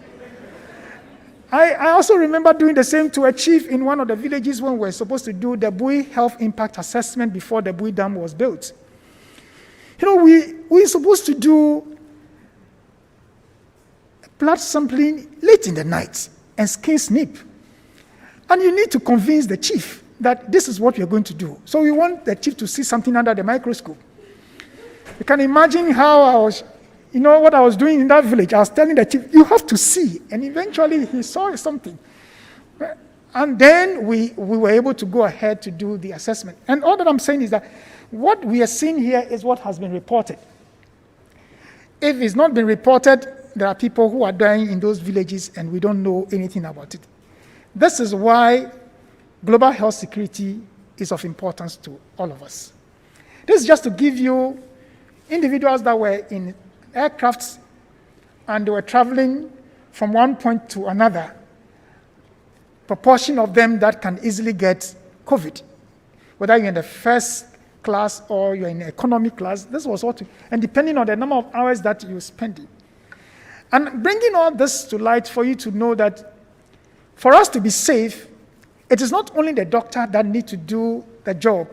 I also remember doing the same to a chief in one of the villages when we were supposed to do the Bui health impact assessment before the Bui Dam was built. You know, we're supposed to do blood sampling late in the night and skin snip. And you need to convince the chief that this is what you're going to do. So we want the chief to see something under the microscope. You can imagine how what I was doing in that village. I was telling the chief, you have to see. And eventually he saw something. And then we were able to go ahead to do the assessment. And all that I'm saying is that what we are seeing here is what has been reported. If it's not been reported, there are people who are dying in those villages and we don't know anything about it. This is why global health security is of importance to all of us. This is just to give you individuals that were in aircrafts and they were traveling from one point to another, proportion of them that can easily get COVID, whether you're in the first class or you're in economy class. This was what, and depending on the number of hours that you spend it. And bringing all this to light for you to know that for us to be safe, it is not only the doctor that need to do the job,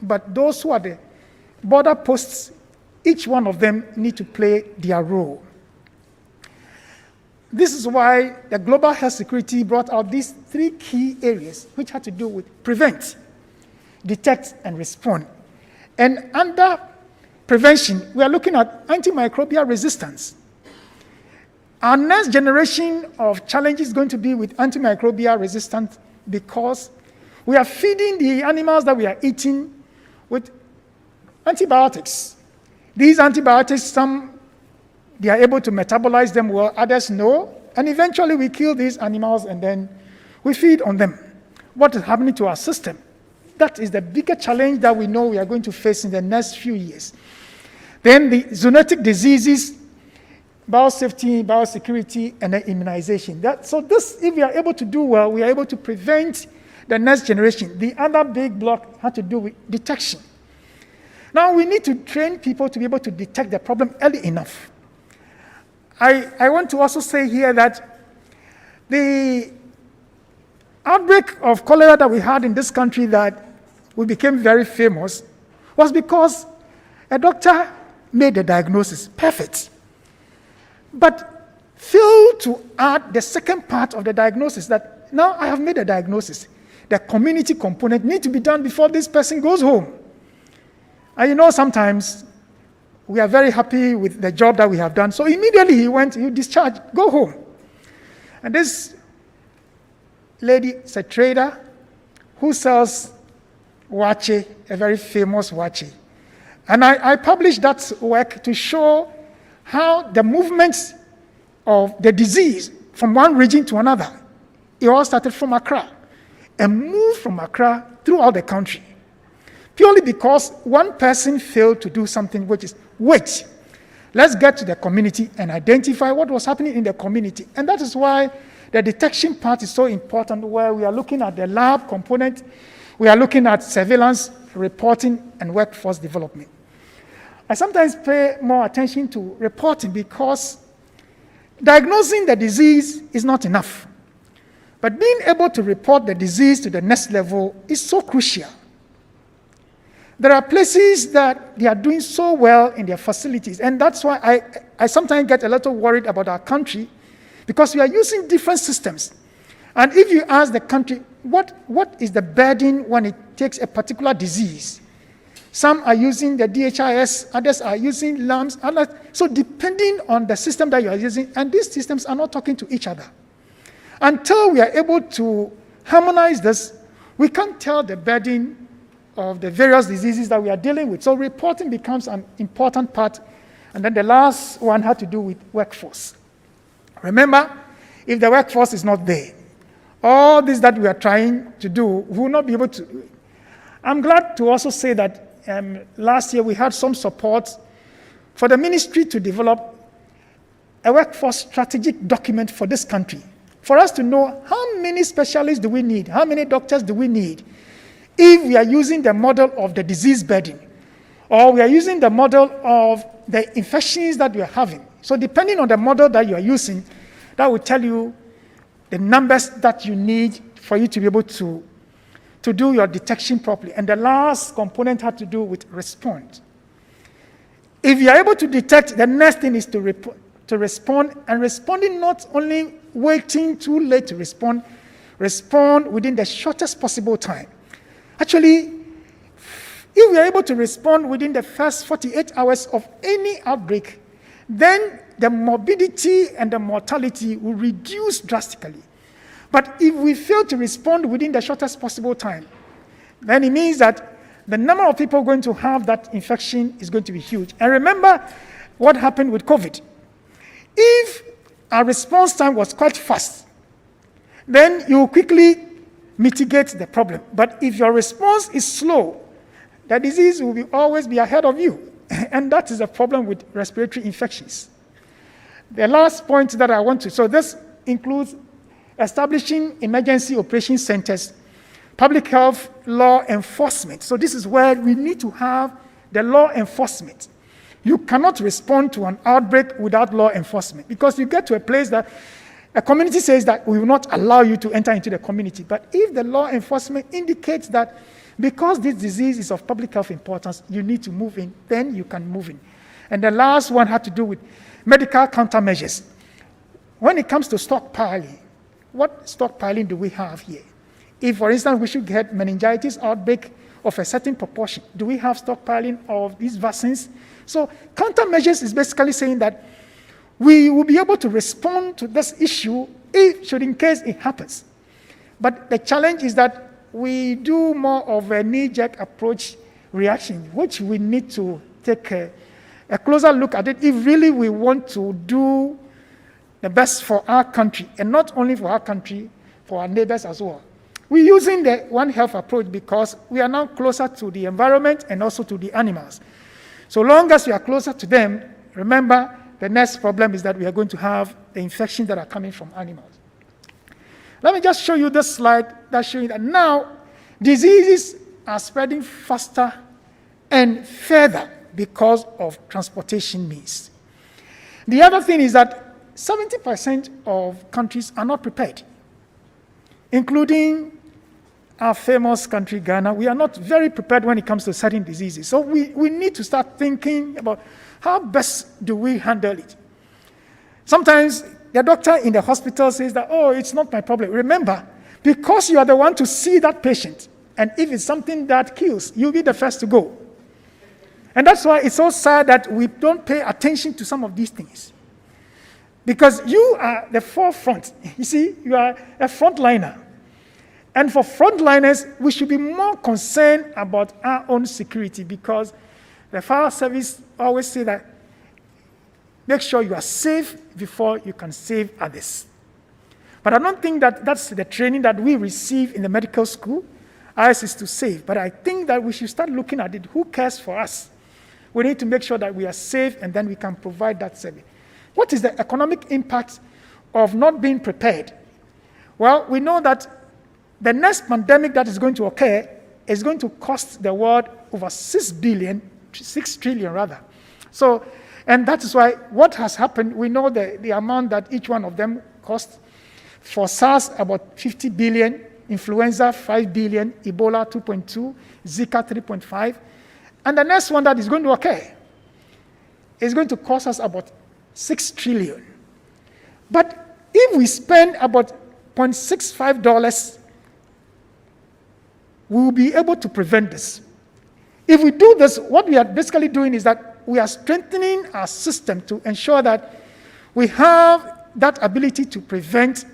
but those who are the border posts, each one of them need to play their role. This is why the global health security brought out these three key areas, which had to do with prevent, detect, and respond. And under prevention, we are looking at antimicrobial resistance. Our next generation of challenges is going to be with antimicrobial resistance because we are feeding the animals that we are eating with antibiotics. These antibiotics, some they are able to metabolize them well, others no, and eventually we kill these animals and then we feed on them. What is happening to our system? That is the bigger challenge that we know we are going to face in the next few years. Then the zoonotic diseases, biosafety, biosecurity, and then immunization. So this, if we are able to do well, we are able to prevent the next generation. The other big block had to do with detection. Now we need to train people to be able to detect the problem early enough. I want to also say here that the outbreak of cholera that we had in this country that we became very famous was because a doctor made the diagnosis perfect, but failed to add the second part of the diagnosis that now I have made a diagnosis. The community component needs to be done before this person goes home. And you know, sometimes we are very happy with the job that we have done. So immediately he discharged, go home. And this lady is a trader who sells wache, a very famous wache. And I published that work to show how the movements of the disease from one region to another, it all started from Accra and moved from Accra throughout the country. Purely because one person failed to do something, which is wait. let's get to the community and identify what was happening in the community. And that is why the detection part is so important, where we are looking at the lab component, we are looking at surveillance, reporting, and workforce development. I sometimes pay more attention to reporting because diagnosing the disease is not enough. But being able to report the disease to the next level is so crucial. There are places that they are doing so well in their facilities, and that's why I sometimes get a little worried about our country, because we are using different systems. And if you ask the country, what is the burden when it takes a particular disease? Some are using the DHIS, others are using LAMS, others. So depending on the system that you are using, and these systems are not talking to each other. Until we are able to harmonize this, we can't tell the burden of the various diseases that we are dealing with. So reporting becomes an important part. And then the last one had to do with workforce. Remember, if the workforce is not there, all this that we are trying to do, we will not be able to. I'm glad to also say that last year we had some support for the ministry to develop a workforce strategic document for this country, for us to know how many specialists do we need, how many doctors do we need, if we are using the model of the disease burden, or we are using the model of the infections that we are having. So depending on the model that you are using, that will tell you the numbers that you need for you to be able to do your detection properly. And the last component had to do with respond. If you are able to detect, the next thing is to respond, and responding not only waiting too late to respond within the shortest possible time. Actually, if we are able to respond within the first 48 hours of any outbreak, then the morbidity and the mortality will reduce drastically. But if we fail to respond within the shortest possible time, then it means that the number of people going to have that infection is going to be huge. And remember what happened with COVID. If our response time was quite fast, then you quickly mitigate the problem. But if your response is slow, the disease will always be ahead of you. And that is a problem with respiratory infections. The last point that I want to, so this includes establishing emergency operation centers, public health, law enforcement. So this is where we need to have the law enforcement. You cannot respond to an outbreak without law enforcement, because you get to a place that a community says that we will not allow you to enter into the community. But if the law enforcement indicates that because this disease is of public health importance, you need to move in, then you can move in. And the last one had to do with medical countermeasures. When it comes to stockpiling, what stockpiling do we have here? If, for instance, we should get meningitis outbreak of a certain proportion, do we have stockpiling of these vaccines? So countermeasures is basically saying that we will be able to respond to this issue should in case it happens. But the challenge is that we do more of a knee-jerk approach reaction, which we need to take a closer look at it if really we want to do the best for our country, and not only for our country, for our neighbors as well. We're using the One Health approach because we are now closer to the environment and also to the animals. So long as we are closer to them, remember, the next problem is that we are going to have the infections that are coming from animals. Let me just show you this slide that's showing that now diseases are spreading faster and further because of transportation means. The other thing is that 70% of countries are not prepared, including our famous country, Ghana. We are not very prepared when it comes to certain diseases. So we need to start thinking about how best do we handle it. Sometimes the doctor in the hospital says that, oh, it's not my problem. Remember, because you are the one to see that patient, and if it's something that kills, you'll be the first to go. And that's why it's so sad that we don't pay attention to some of these things. Because you are the forefront. You see, you are a frontliner. And for frontliners, we should be more concerned about our own security, because the fire service always say that make sure you are safe before you can save others. But I don't think that that's the training that we receive in the medical school. Ours is to save. But I think that we should start looking at it. Who cares for us? We need to make sure that we are safe, and then we can provide that service. What is the economic impact of not being prepared? Well, we know that the next pandemic that is going to occur is going to cost the world over 6 trillion rather. So, and that is why what has happened, we know the amount that each one of them cost. For SARS, about 50 billion, influenza, 5 billion, Ebola, 2.2, Zika, 3.5. And the next one that is going to occur is going to cost us about 6 trillion. But if we spend about $0.65, we will be able to prevent this. If we do this, what we are basically doing is that we are strengthening our system to ensure that we have that ability to prevent,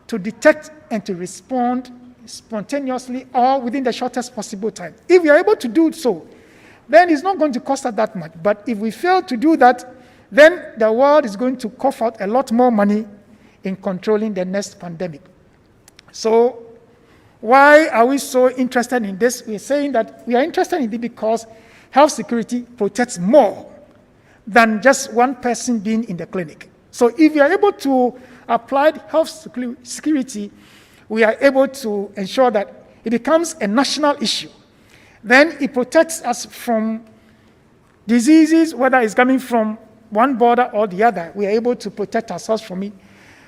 to detect, and to respond spontaneously or within the shortest possible time. If we are able to do so, then it's not going to cost us that much. But if we fail to do that, then the world is going to cough out a lot more money in controlling the next pandemic. So why are we so interested in this? We're saying that we are interested in it because health security protects more than just one person being in the clinic. So if we are able to apply health security, we are able to ensure that it becomes a national issue. Then it protects us from diseases, whether it's coming from one border or the other. We are able to protect ourselves from it.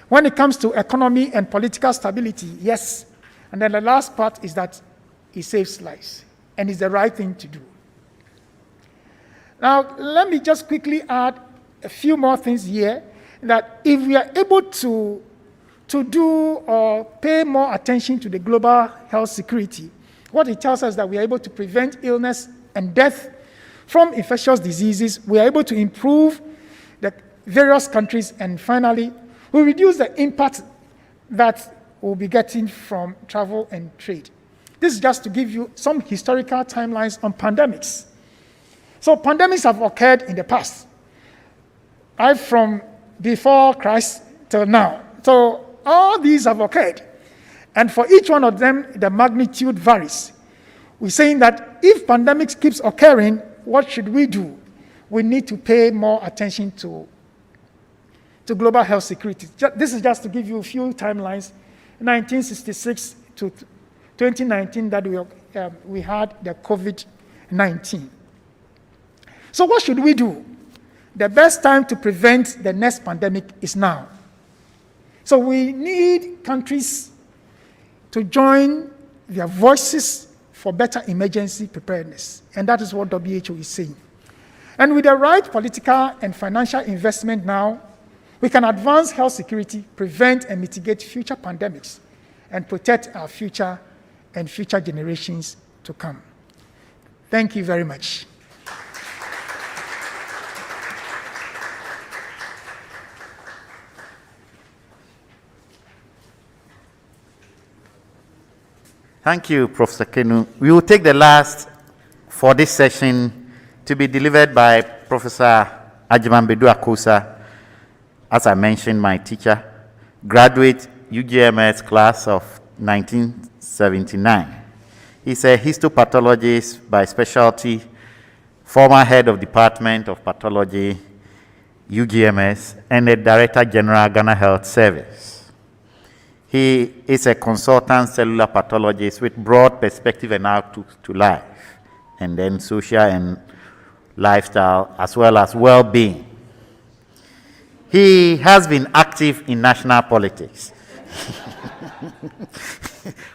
When it comes to economy and political stability, yes. And then the last part is that it saves lives, and it's the right thing to do. Now, let me just quickly add a few more things here, that if we are able to do or pay more attention to the global health security, what it tells us that we are able to prevent illness and death from infectious diseases, we are able to improve the various countries, and finally, we reduce the impact that we'll be getting from travel and trade. This is just to give you some historical timelines on pandemics. So pandemics have occurred in the past, right from before Christ till now. So all these have occurred. And for each one of them, the magnitude varies. We're saying that if pandemics keeps occurring, what should we do? We need to pay more attention to global health security. This is just to give you a few timelines. 1966 to 2019 that we had the COVID-19. So what should we do? The best time to prevent the next pandemic is now. So we need countries to join their voices for better emergency preparedness. And that is what WHO is saying. And with the right political and financial investment now, we can advance health security, prevent and mitigate future pandemics, and protect our future and future generations to come. Thank you very much. Thank you, Professor Kenu. We will take the last for this session to be delivered by Professor Agyeman Badu Akosa. As I mentioned, my teacher, graduate UGMS class of 1979. He's a histopathologist by specialty, former head of Department of Pathology, UGMS, and a Director General, Ghana Health Service. He is a consultant cellular pathologist with broad perspective and outlook to life, and then social and lifestyle, as well as well-being. He has been active in national politics.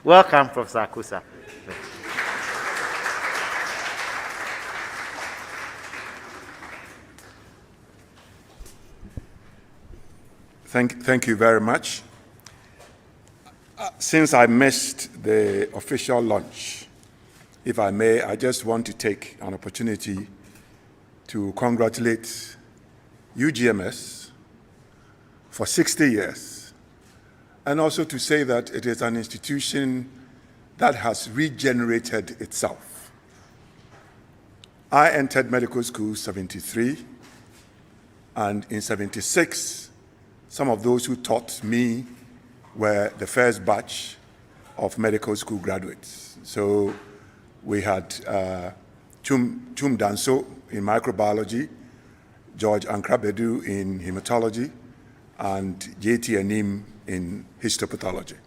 Welcome, Professor Akosa. Thank you very much. Since I missed the official launch, if I may, I just want to take an opportunity to congratulate UGMS for 60 years, and also to say that it is an institution that has regenerated itself. I entered medical school 73, and in 76, some of those who taught me were the first batch of medical school graduates. So we had Chum Danso in microbiology, George Badu in hematology, and JT Anim in histopathology.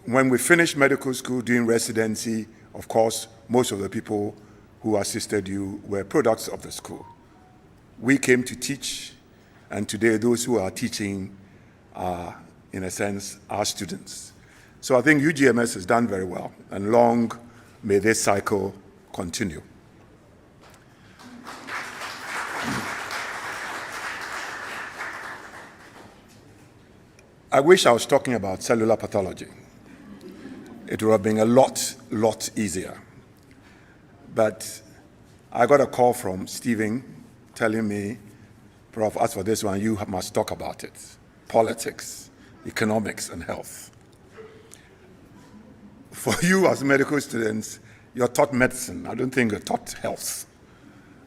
When we finished medical school, doing residency, of course, most of the people who assisted you were products of the school. We came to teach, and today those who are teaching are, in a sense, our students. So I think UGMS has done very well, and long may this cycle continue. I wish I was talking about cellular pathology. It would have been a lot easier. But I got a call from Stephen telling me, Prof, as for this one, you must talk about it. Politics, economics, and health. For you as medical students, you're taught medicine. I don't think you're taught health.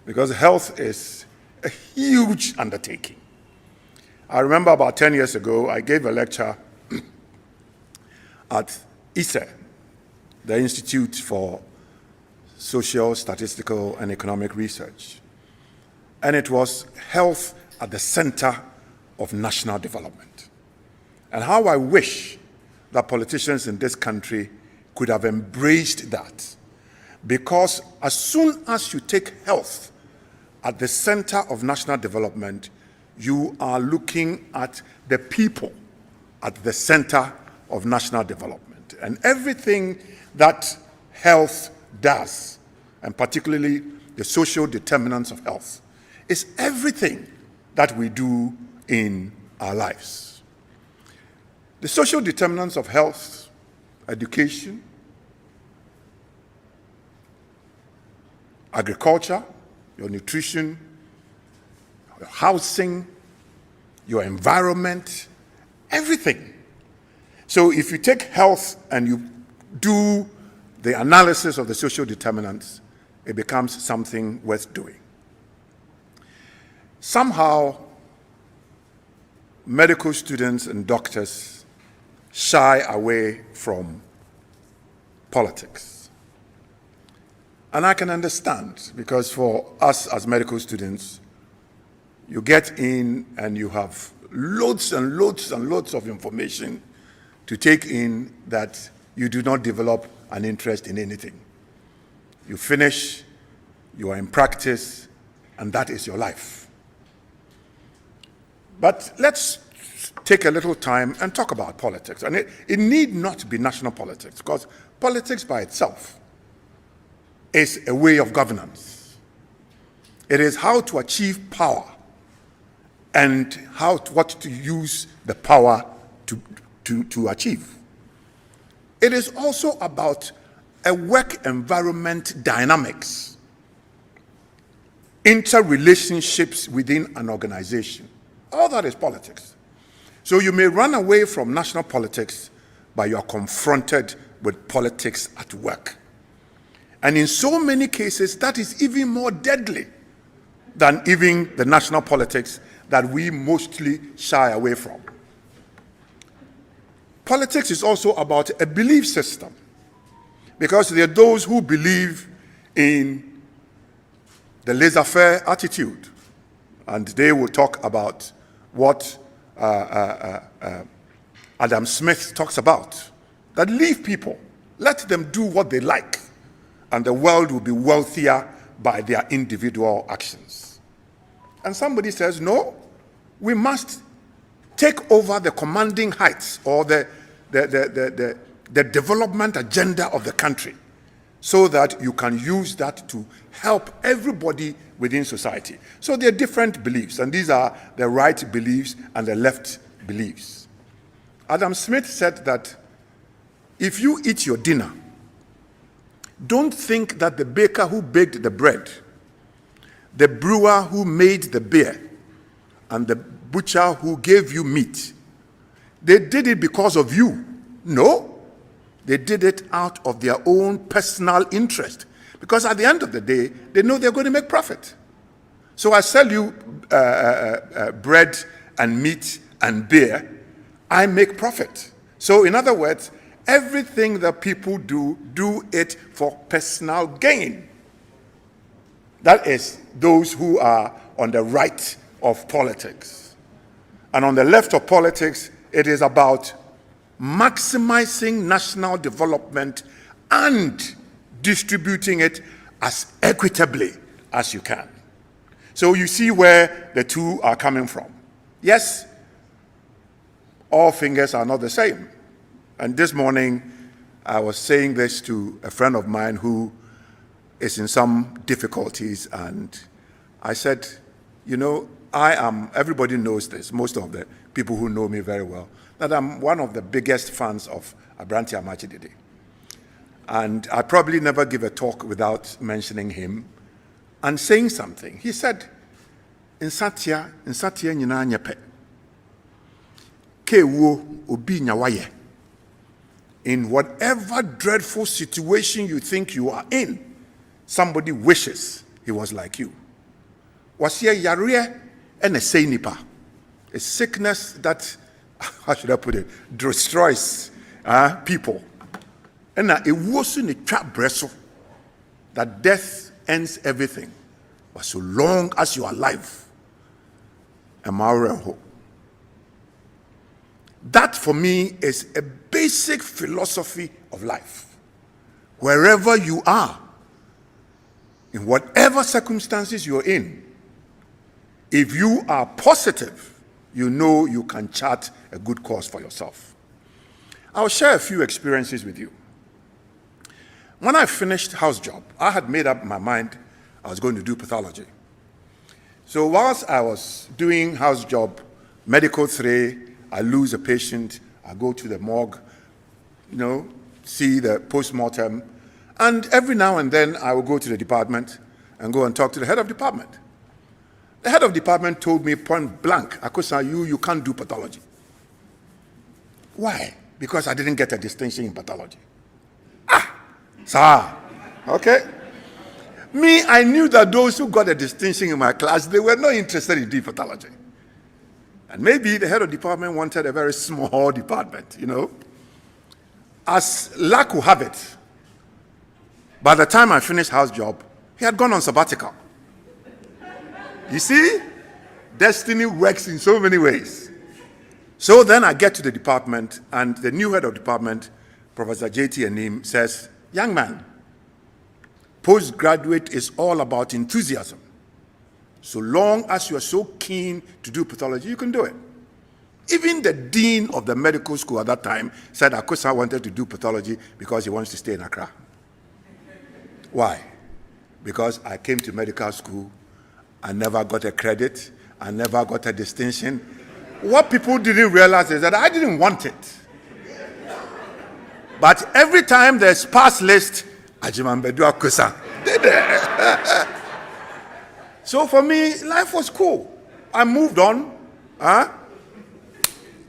Because health is a huge undertaking. I remember about 10 years ago, I gave a lecture at ISE, the Institute for Social, Statistical, and Economic Research. And it was health at the center of national development. And how I wish that politicians in this country could have embraced that. Because as soon as you take health at the center of national development, you are looking at the people at the center of national development. And everything that health does, and particularly the social determinants of health, is everything that we do in our lives. The social determinants of health, education, agriculture, your nutrition, your housing, your environment, everything. So if you take health and you do the analysis of the social determinants, it becomes something worth doing. Somehow, medical students and doctors shy away from politics. And I can understand, because for us as medical students, you get in and you have loads and loads and loads of information to take in that you do not develop an interest in anything. You finish, you are in practice, and that is your life. But let's take a little time and talk about politics. And it need not be national politics, because politics by itself is a way of governance. It is how to achieve power and what to use the power to achieve. It is also about a work environment dynamics, interrelationships within an organization. All that is politics. So you may run away from national politics, but you are confronted with politics at work. And in so many cases, that is even more deadly than even the national politics that we mostly shy away from. Politics is also about a belief system, because there are those who believe in the laissez-faire attitude, and they will talk about what Adam Smith talks about, that leave people, let them do what they like, and the world will be wealthier by their individual actions. And somebody says, no, we must take over the commanding heights or the development agenda of the country, so that you can use that to help everybody within society. So there are different beliefs, and these are the right beliefs and the left beliefs. Adam Smith said that if you eat your dinner, don't think that the baker who baked the bread, the brewer who made the beer, and the butcher who gave you meat, they did it because of you. No, they did it out of their own personal interest, because at the end of the day, they know they're going to make profit. So I sell you bread and meat and beer, I make profit. So in other words, everything that people do it for personal gain. That is those who are on the right of politics. And on the left of politics, it is about maximizing national development and distributing it as equitably as you can. So you see where the two are coming from. Yes, all fingers are not the same. And this morning, I was saying this to a friend of mine who is in some difficulties, and I said, you know, everybody knows this, most of the people who know me very well, that I'm one of the biggest fans of Abrante Amachidede. And I probably never give a talk without mentioning him and saying something. He said, in Satya nyina nyepe, kewo obi nyawaye. In whatever dreadful situation you think you are in, somebody wishes he was like you. Wasiye yare and a say nipa, a sickness that, how should I put it, destroys people. And it wasn't a trap bresso that death ends everything. But so long as you are alive, that for me is a basic philosophy of life. Wherever you are, in whatever circumstances you're in, if you are positive, you know you can chart a good course for yourself. I'll share a few experiences with you. When I finished house job, I had made up my mind I was going to do pathology. So whilst I was doing house job, medical 3, I lose a patient, I go to the morgue, see the post-mortem, and every now and then I will go to the department and go and talk to the head of department. The head of department told me point blank, Akosa, you can't do pathology. Why? Because I didn't get a distinction in pathology. Sir, okay. Me, I knew that those who got a distinction in my class, they were not interested in deep pathology. And maybe the head of department wanted a very small department, As luck will have it, by the time I finished house job, he had gone on sabbatical. You see, destiny works in so many ways. So then I get to the department, and the new head of department, Professor J.T. Anim, says, young man, postgraduate is all about enthusiasm. So long as you are so keen to do pathology, you can do it. Even the dean of the medical school at that time said Akosa wanted to do pathology because he wants to stay in Accra. Why? Because I came to medical school, I never got a credit, I never got a distinction. What people didn't realize is that I didn't want it. But every time there's pass list, Agyeman Badu Akosa. So for me, life was cool. I moved on.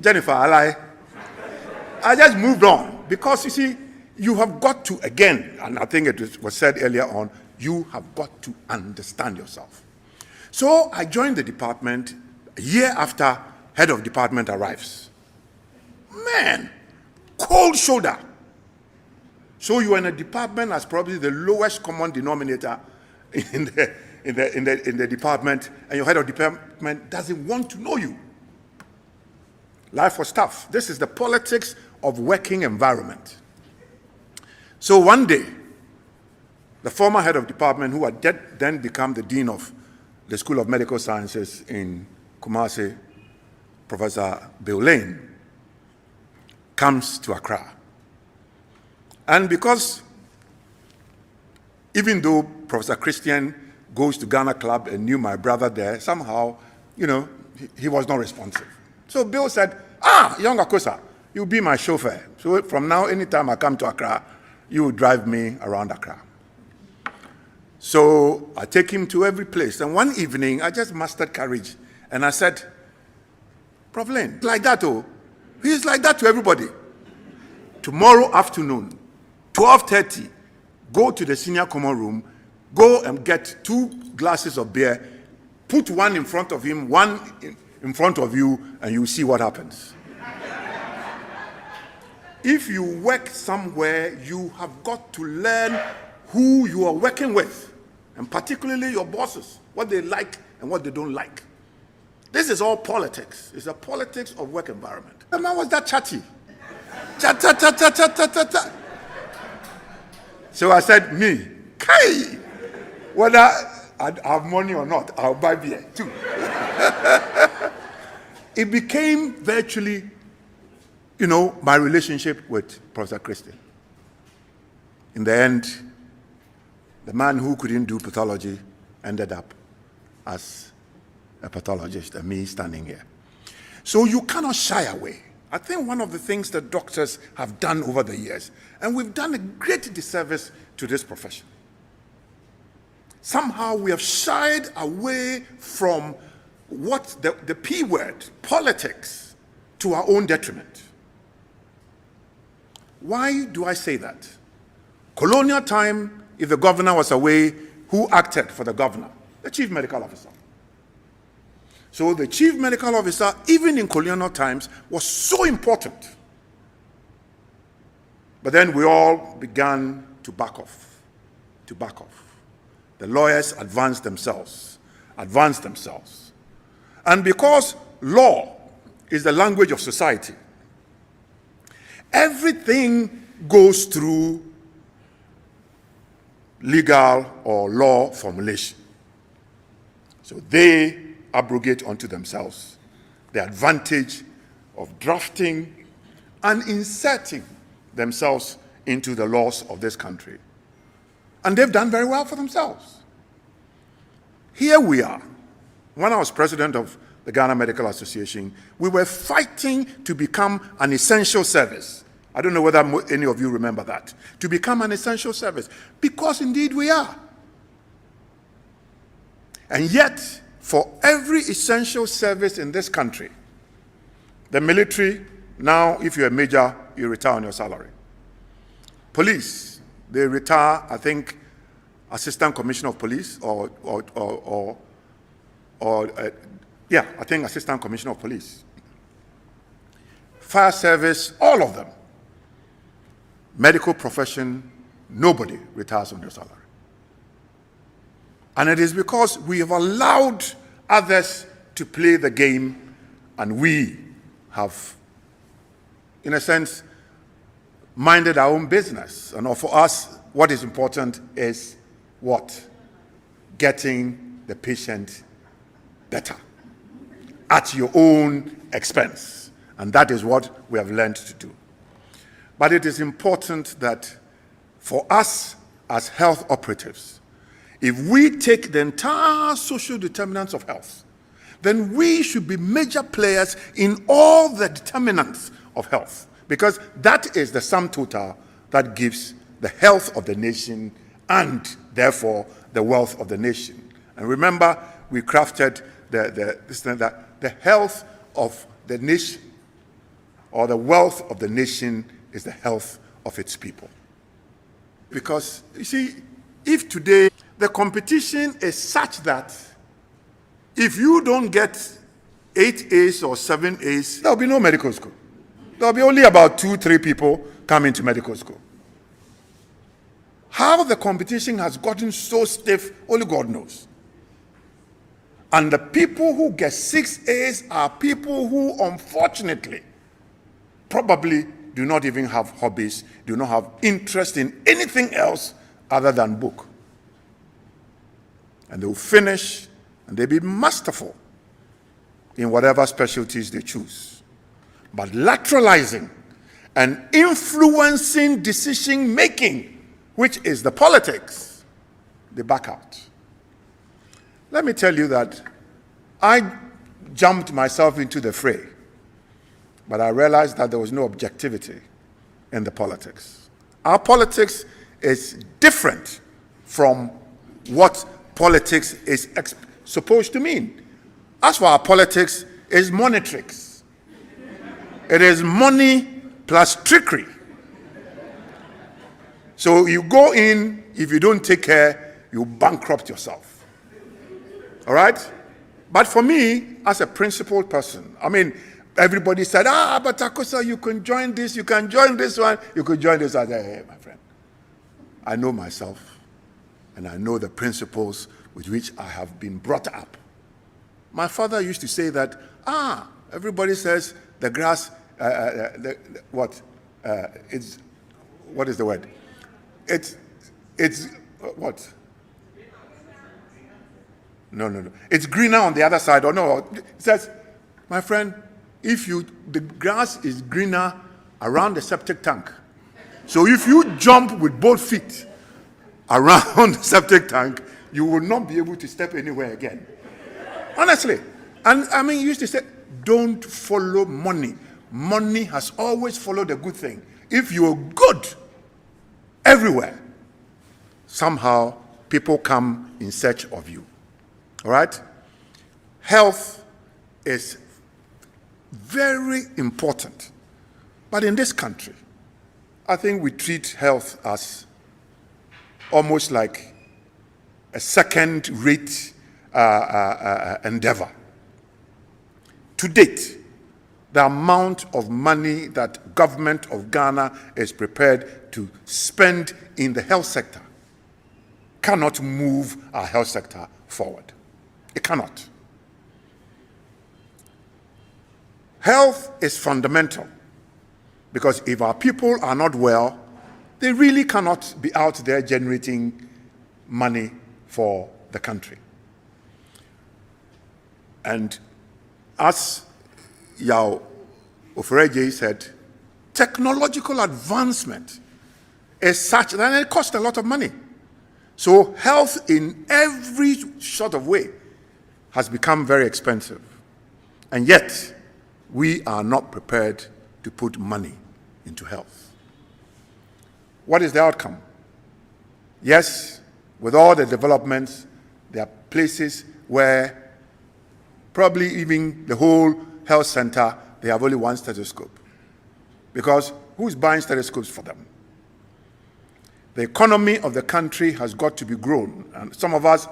Jennifer, I just moved on. Because you see, you have got to, again, and I think it was said earlier on, you have got to understand yourself. So I joined the department a year after head of department arrives. Man, cold shoulder. So you are in a department as probably the lowest common denominator in the department, and your head of department doesn't want to know you. Life was tough. This is the politics of working environment. So one day, the former head of department, who had then become the dean of the School of Medical Sciences in Kumasi, Professor Bill Lane, comes to Accra. And because even though Professor Christian goes to Ghana Club and knew my brother there, somehow, he was not responsive. So Bill said, young Akosa, you'll be my chauffeur. So from now, anytime I come to Accra, you will drive me around Accra. So I take him to every place. And one evening, I just mustered courage. And I said, Prof. Lane, like that, he's like that to everybody. Tomorrow afternoon, 12:30, go to the senior common room, go and get 2 glasses of beer, put one in front of him, one in front of you, and you'll see what happens. If you work somewhere, you have got to learn who you are working with. and particularly your bosses, what they like and what they don't like. This is all politics. It's a politics of work environment. The man was that chatty. Chat, chat, chat, chat, chat, chat, chat, chat. So I said, me, Kai, whether I have money or not, I'll buy beer too. It became virtually, my relationship with Professor Christie. In the end, the man who couldn't do pathology ended up as a pathologist, and me standing here. So you cannot shy away. I think one of the things that doctors have done over the years, and we've done a great disservice to this profession. Somehow we have shied away from what the P word, politics, to our own detriment. Why do I say that? Colonial time, if the governor was away, who acted for the governor? The chief medical officer. So the chief medical officer, even in colonial times, was so important. But then we all began to back off. The lawyers advanced themselves. And because law is the language of society, everything goes through legal or law formulation. So they abrogate unto themselves the advantage of drafting and inserting themselves into the laws of this country. And they've done very well for themselves. Here we are. When I was president of the Ghana Medical Association, we were fighting to become an essential service. I don't know whether any of you remember that. To become an essential service. Because indeed we are. And yet, for every essential service in this country, the military, now if you're a major, you retire on your salary. Police, they retire, I think, assistant commissioner of police I think assistant commissioner of police. Fire service, all of them. Medical profession, nobody retires on your salary. And it is because we have allowed others to play the game, and we have, in a sense, minded our own business. And for us, what is important is what? Getting the patient better at your own expense. And that is what we have learned to do. But it is important that for us as health operatives, if we take the entire social determinants of health, then we should be major players in all the determinants of health, because that is the sum total that gives the health of the nation and therefore the wealth of the nation. And remember, we crafted the health of the nation, or the wealth of the nation, is the health of its people. Because, you see, if today the competition is such that if you don't get 8 A's or 7 A's, there'll be no medical school. There'll be only about 2-3 people coming to medical school. How the competition has gotten so stiff, only God knows. And the people who get 6 A's are people who, unfortunately, probably do not even have hobbies, do not have interest in anything else other than book. And they will finish, and they'll be masterful in whatever specialties they choose. But lateralizing and influencing decision-making, which is the politics, they back out. Let me tell you that I jumped myself into the fray, but I realized that there was no objectivity in the politics. Our politics is different from what politics is supposed to mean. As for our politics, it's money tricks. It is money plus trickery. So you go in, if you don't take care, you bankrupt yourself. All right? But for me, as a principled person, I mean, everybody said, but Akosa, you can join this, you can join this one, you can join this other. Hey, my friend, I know myself. and I know the principles with which I have been brought up. My father used to say that, everybody says the grass, what is the word? It's what? No. It's greener on the other side, or no. It says, my friend, the grass is greener around the septic tank. So if you jump with both feet around the septic tank, you will not be able to step anywhere again. Honestly. And I mean, he used to say, don't follow money. Money has always followed a good thing. If you're good everywhere, somehow people come in search of you. All right? Health is very important. But in this country, I think we treat health as almost like a second-rate endeavor. To date, the amount of money that government of Ghana is prepared to spend in the health sector cannot move our health sector forward. It cannot. Health is fundamental because if our people are not well, they really cannot be out there generating money for the country. And as Ofori-Adjei said, technological advancement is such that it costs a lot of money. So health in every sort of way has become very expensive. And yet, we are not prepared to put money into health. What is the outcome? Yes, with all the developments, there are places where probably even the whole health center, they have only one stethoscope. Because who's buying stethoscopes for them? The economy of the country has got to be grown. And some of us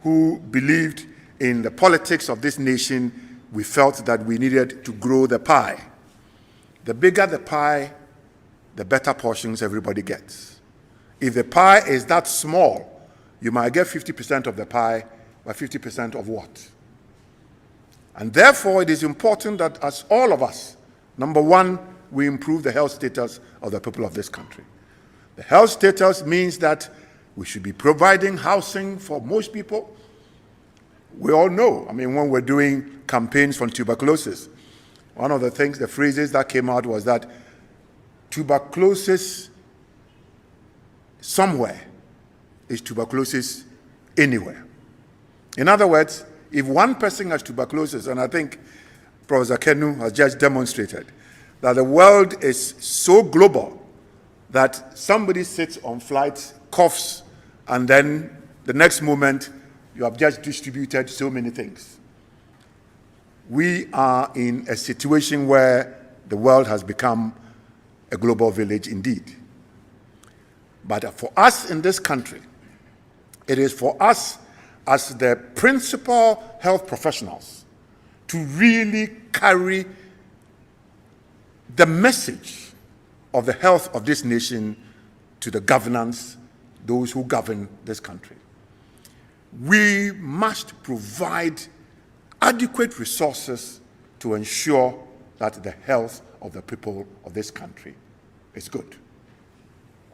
who believed in the politics of this nation, we felt that we needed to grow the pie. The bigger the pie, the better portions everybody gets. If the pie is that small, you might get 50% of the pie, but 50% of what? And therefore, it is important that as all of us, number one, we improve the health status of the people of this country. The health status means that we should be providing housing for most people. We all know, I mean, when we're doing campaigns on tuberculosis, one of the things, the phrases that came out was that tuberculosis somewhere is tuberculosis anywhere. In other words, if one person has tuberculosis, and I think Professor Kenu has just demonstrated that the world is so global that somebody sits on flights, coughs, and then the next moment you have just distributed so many things. We are in a situation where the world has become a global village indeed. But for us in this country, it is for us as the principal health professionals to really carry the message of the health of this nation to the governance, those who govern this country. We must provide adequate resources to ensure that the health of the people of this country is good.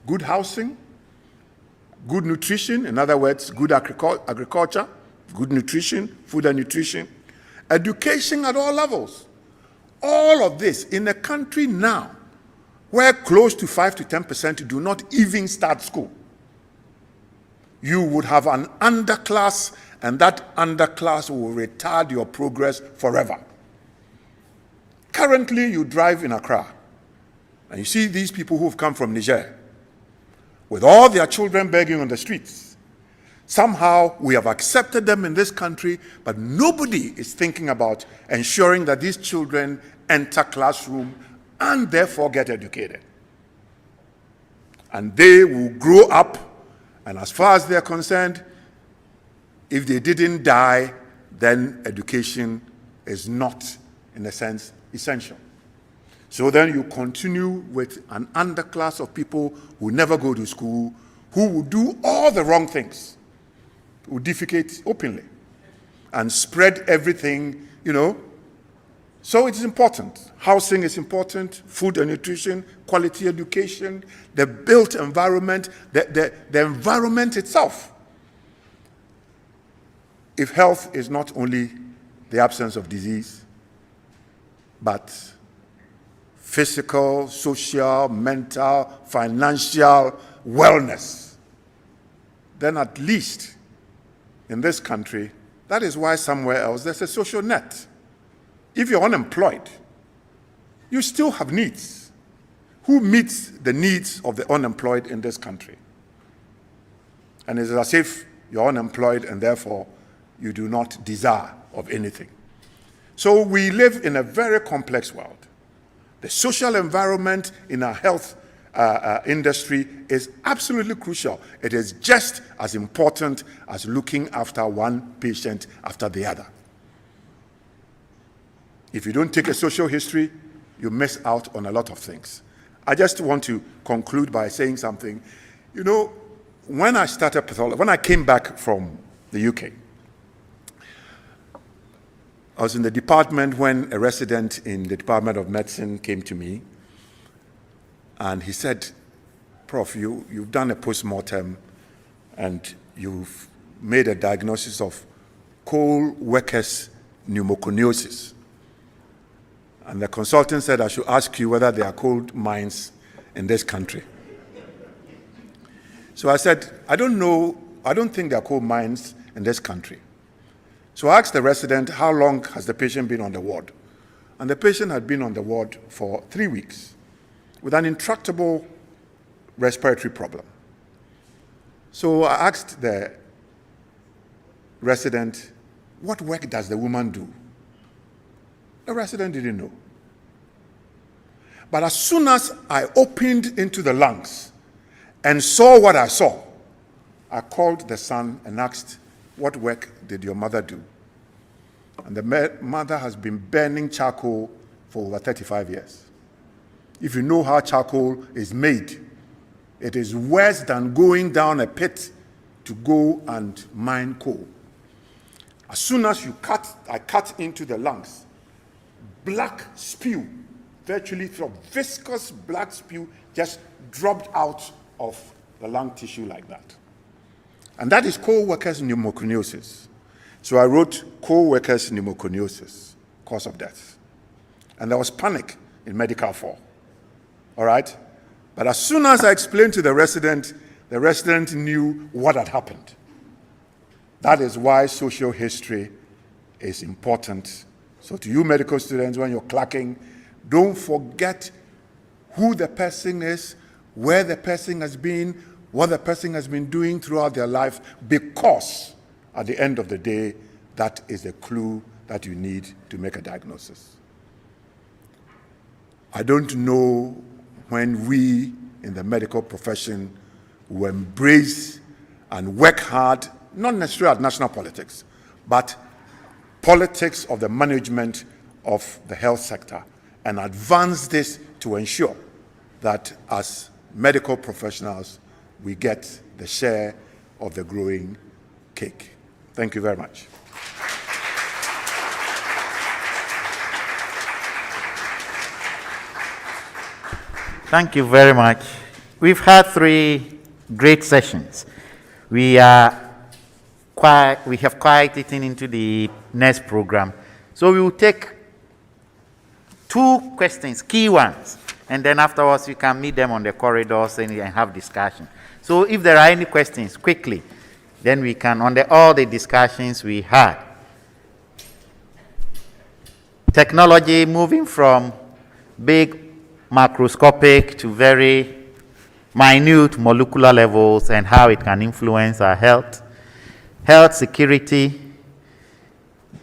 Good housing, good nutrition, in other words, good agriculture, good nutrition, food and nutrition, education at all levels. All of this in a country now where close to 5 to 10% do not even start school. You would have an underclass, and that underclass will retard your progress forever. Currently, you drive in Accra, and you see these people who have come from Niger, with all their children begging on the streets. Somehow, we have accepted them in this country, but nobody is thinking about ensuring that these children enter classroom and therefore get educated. And they will grow up, and as far as they're concerned, if they didn't die, then education is not, in a sense, essential. So then you continue with an underclass of people who never go to school, who will do all the wrong things, will defecate openly and spread everything, So it is important. Housing is important, food and nutrition, quality education, the built environment, the environment itself. If health is not only the absence of disease, but physical, social, mental, financial wellness, then at least in this country, that is why somewhere else there's a social net. If you're unemployed, you still have needs. Who meets the needs of the unemployed in this country? And it's as if you're unemployed and therefore you do not desire of anything. So we live in a very complex world. The social environment in our health industry is absolutely crucial. It is just as important as looking after one patient after the other. If you don't take a social history, you miss out on a lot of things. I just want to conclude by saying something. When I started pathology, when I came back from the UK, I was in the department when a resident in the Department of Medicine came to me, and he said, Prof, you've done a post-mortem and you've made a diagnosis of coal workers' pneumoconiosis. And the consultant said I should ask you whether there are coal mines in this country. So I said, I don't know, I don't think there are coal mines in this country. So I asked the resident, how long has the patient been on the ward? And the patient had been on the ward for 3 weeks with an intractable respiratory problem. So I asked the resident, what work does the woman do? The resident didn't know. But as soon as I opened into the lungs and saw what I saw, I called the son and asked, what work did your mother do? And the mother has been burning charcoal for over 35 years. If you know how charcoal is made, it is worse than going down a pit to go and mine coal. As soon as I cut into the lungs, black spew, virtually from viscous black spew, just dropped out of the lung tissue like that. And that is co-workers' pneumoconiosis. So I wrote co-workers' pneumoconiosis, cause of death. And there was panic in medical fall. All right? But as soon as I explained to the resident knew what had happened. That is why social history is important. So to you medical students, when you're clerking, don't forget who the person is, where the person has been, what the person has been doing throughout their life, because at the end of the day, that is a clue that you need to make a diagnosis. I don't know when we in the medical profession will embrace and work hard, not necessarily at national politics, but politics of the management of the health sector, and advance this to ensure that as medical professionals, we get the share of the growing cake. Thank you very much. Thank you very much. We've had 3 great sessions. We have quite eaten into the next program. So we will take 2 questions, key ones, and then afterwards you can meet them on the corridors and have discussion. So if there are any questions, quickly, then we can, on all the discussions we had. Technology moving from big macroscopic to very minute molecular levels and how it can influence our health. Health security,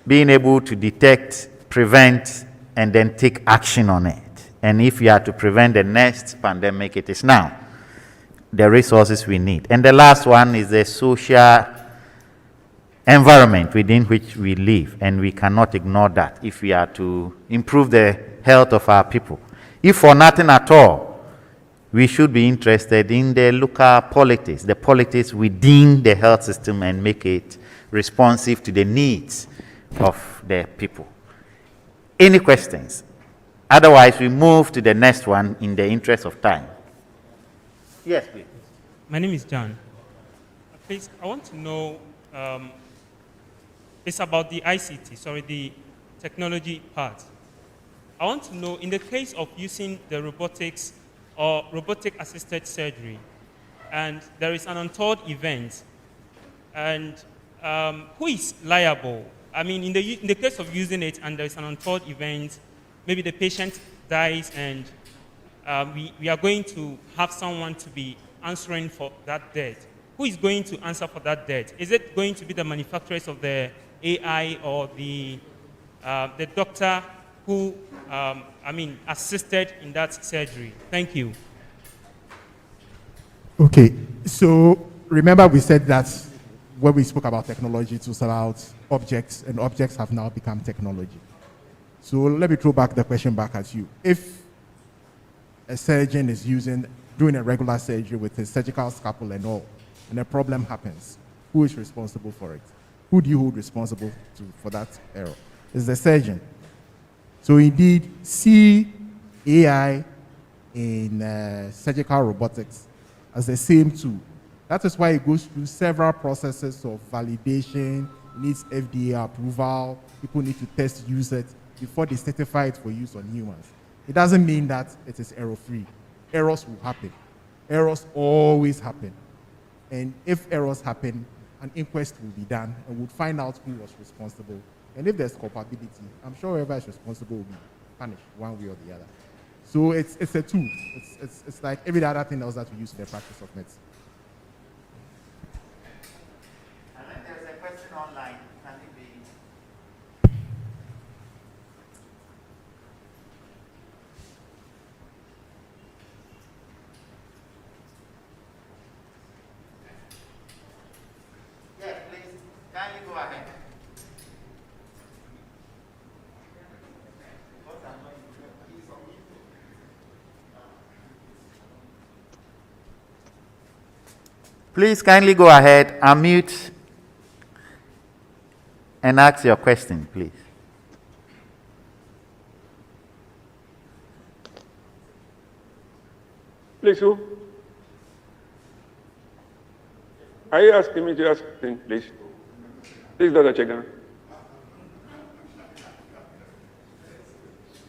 being able to detect, prevent, and then take action on it. And if you are to prevent the next pandemic, it is now. The resources we need. And the last one is the social environment within which we live, and we cannot ignore that if we are to improve the health of our people. If for nothing at all, we should be interested in the local politics, the politics within the health system, and make it responsive to the needs of the people. Any questions? Otherwise, we move to the next one in the interest of time. Yes, please. My name is John. Please, I want to know, it's about the ICT, the technology part. I want to know, in the case of using the robotics or robotic-assisted surgery, and there is an untoward event, and who is liable? I mean, in the case of using it and there is an untoward event, maybe the patient dies and we are going to have someone to be answering for that death. Who is going to answer for that death? Is it going to be the manufacturers of the AI or the doctor who, assisted in that surgery? Thank you. Okay, so remember we said that when we spoke about technology, it was about objects, and objects have now become technology. So let me throw back the question back at you. If a surgeon is doing a regular surgery with a surgical scalpel and all, and a problem happens, who is responsible for it? Who do you hold responsible for that error? It's the surgeon. So indeed, see AI in surgical robotics as the same tool. That is why it goes through several processes of validation. It needs FDA approval. People need to test use it before they certify it for use on humans. It doesn't mean that it is error-free. Errors will happen. Errors always happen. And if errors happen, an inquest will be done, and we'll find out who was responsible. And if there's culpability, I'm sure whoever is responsible will be punished one way or the other. So it's a tool. It's like every other thing else that we use in the practice of medicine. And then there's a question online. Can it be? Yes, please. Kindly go ahead. Please kindly go ahead, unmute, and ask your question, please. Please, who? Are you asking me to ask something, please? Please, Dr. Chegan.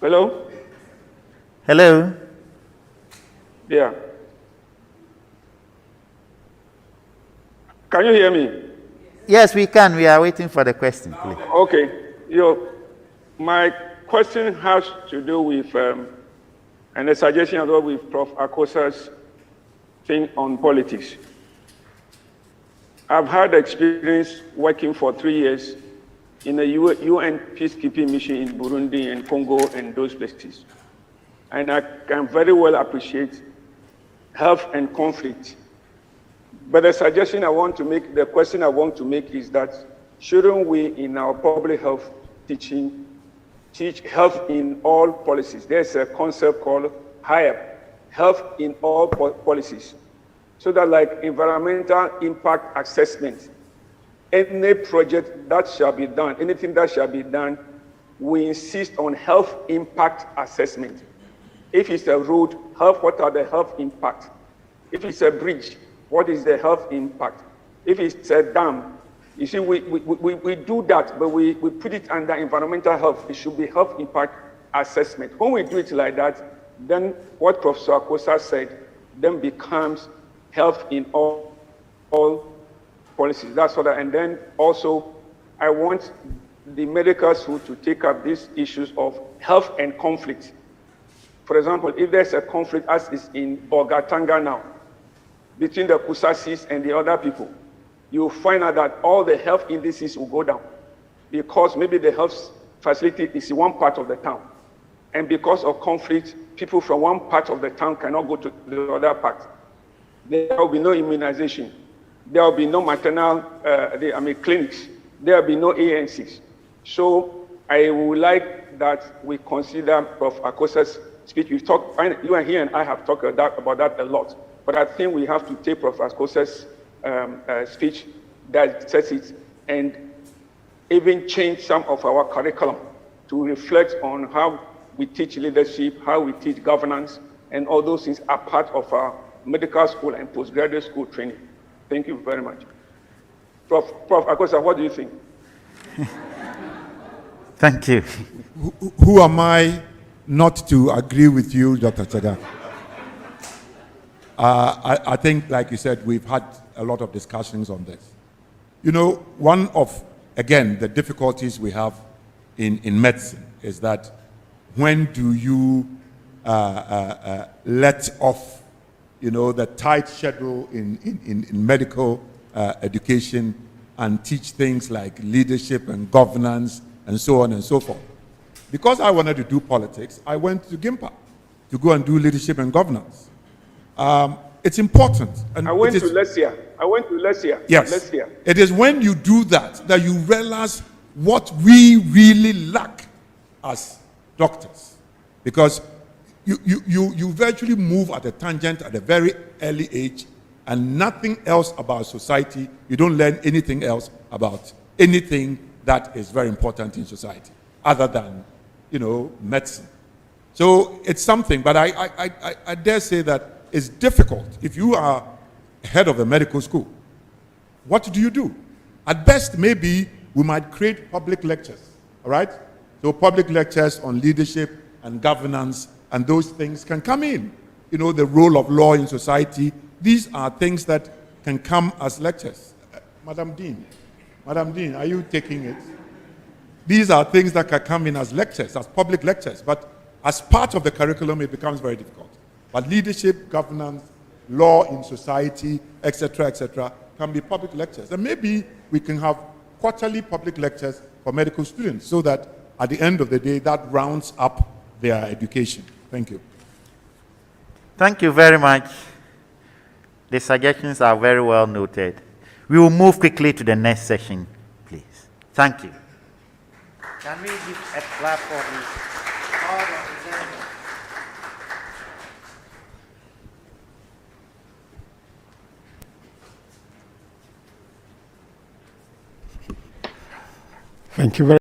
Hello? Hello? Yeah. Can you hear me? Yes, we can. We are waiting for the question, please. Okay. My question has to do with, and the suggestion as well with Prof. Akosa's thing on politics. I've had experience working for 3 years in a UN peacekeeping mission in Burundi and Congo and those places. And I can very well appreciate health and conflict. But the suggestion I want to make, the question I want to make is that shouldn't we in our public health teaching teach health in all policies? There's a concept called HIAP, health in all policies. So that like environmental impact assessment, any project that shall be done, anything that shall be done, we insist on health impact assessment. If it's a road, what are the health impact? If it's a bridge, what is the health impact? If it's a dam, you see, we do that, but we put it under environmental health. It should be health impact assessment. When we do it like that, then what Professor Akosa said then becomes health in all policies. That's what and then also, I want the medical school to take up these issues of health and conflict. For example, if there's a conflict, as is in Bogatanga now, between the Kusasis and the other people, you'll find out that all the health indices will go down because maybe the health facility is in one part of the town. And because of conflict, people from one part of the town cannot go to the other part. There will be no immunization. There will be no maternal clinics. There will be no ANCs. So I would like that we consider Prof. Akosa's speech. We've talked, you and he and I have talked about that a lot. But I think we have to take Prof. Akosa's speech that says it and even change some of our curriculum to reflect on how we teach leadership, how we teach governance, and all those things are part of our medical school and postgraduate school training. Thank you very much. Prof. Akosa, what do you think? Thank you. Who am I not to agree with you, Dr. Chega? I think, like you said, we've had a lot of discussions on this. You know, one of, again, the difficulties we have in medicine is that when do you let off, you know, the tight schedule in medical education and teach things like leadership and governance and so on and so forth. Because I wanted to do politics, I went to GIMPA to go and do leadership and governance. It's important. And I went to Lesia. Yes. Lesia. It is when you do that that you realize what we really lack as doctors. Because you virtually move at a tangent at a very early age and nothing else about society. You don't learn anything else about anything that is very important in society other than, you know, medicine. So it's something, but I dare say that it's difficult. If you are head of a medical school, what do you do? At best, maybe we might create public lectures, all right? So public lectures on leadership and governance, and those things can come in. You know, the role of law in society. These are things that can come as lectures. Madam Dean, are you taking it? These are things that can come in as lectures, as public lectures, but as part of the curriculum, it becomes very difficult. But leadership, governance, law in society, etc., can be public lectures. And maybe we can have quarterly public lectures for medical students so that at the end of the day, that rounds up their education. Thank you. Thank you very much. The suggestions are very well noted. We will move quickly to the next session, please. Thank you. Can we give a clap for the all representatives? Thank you very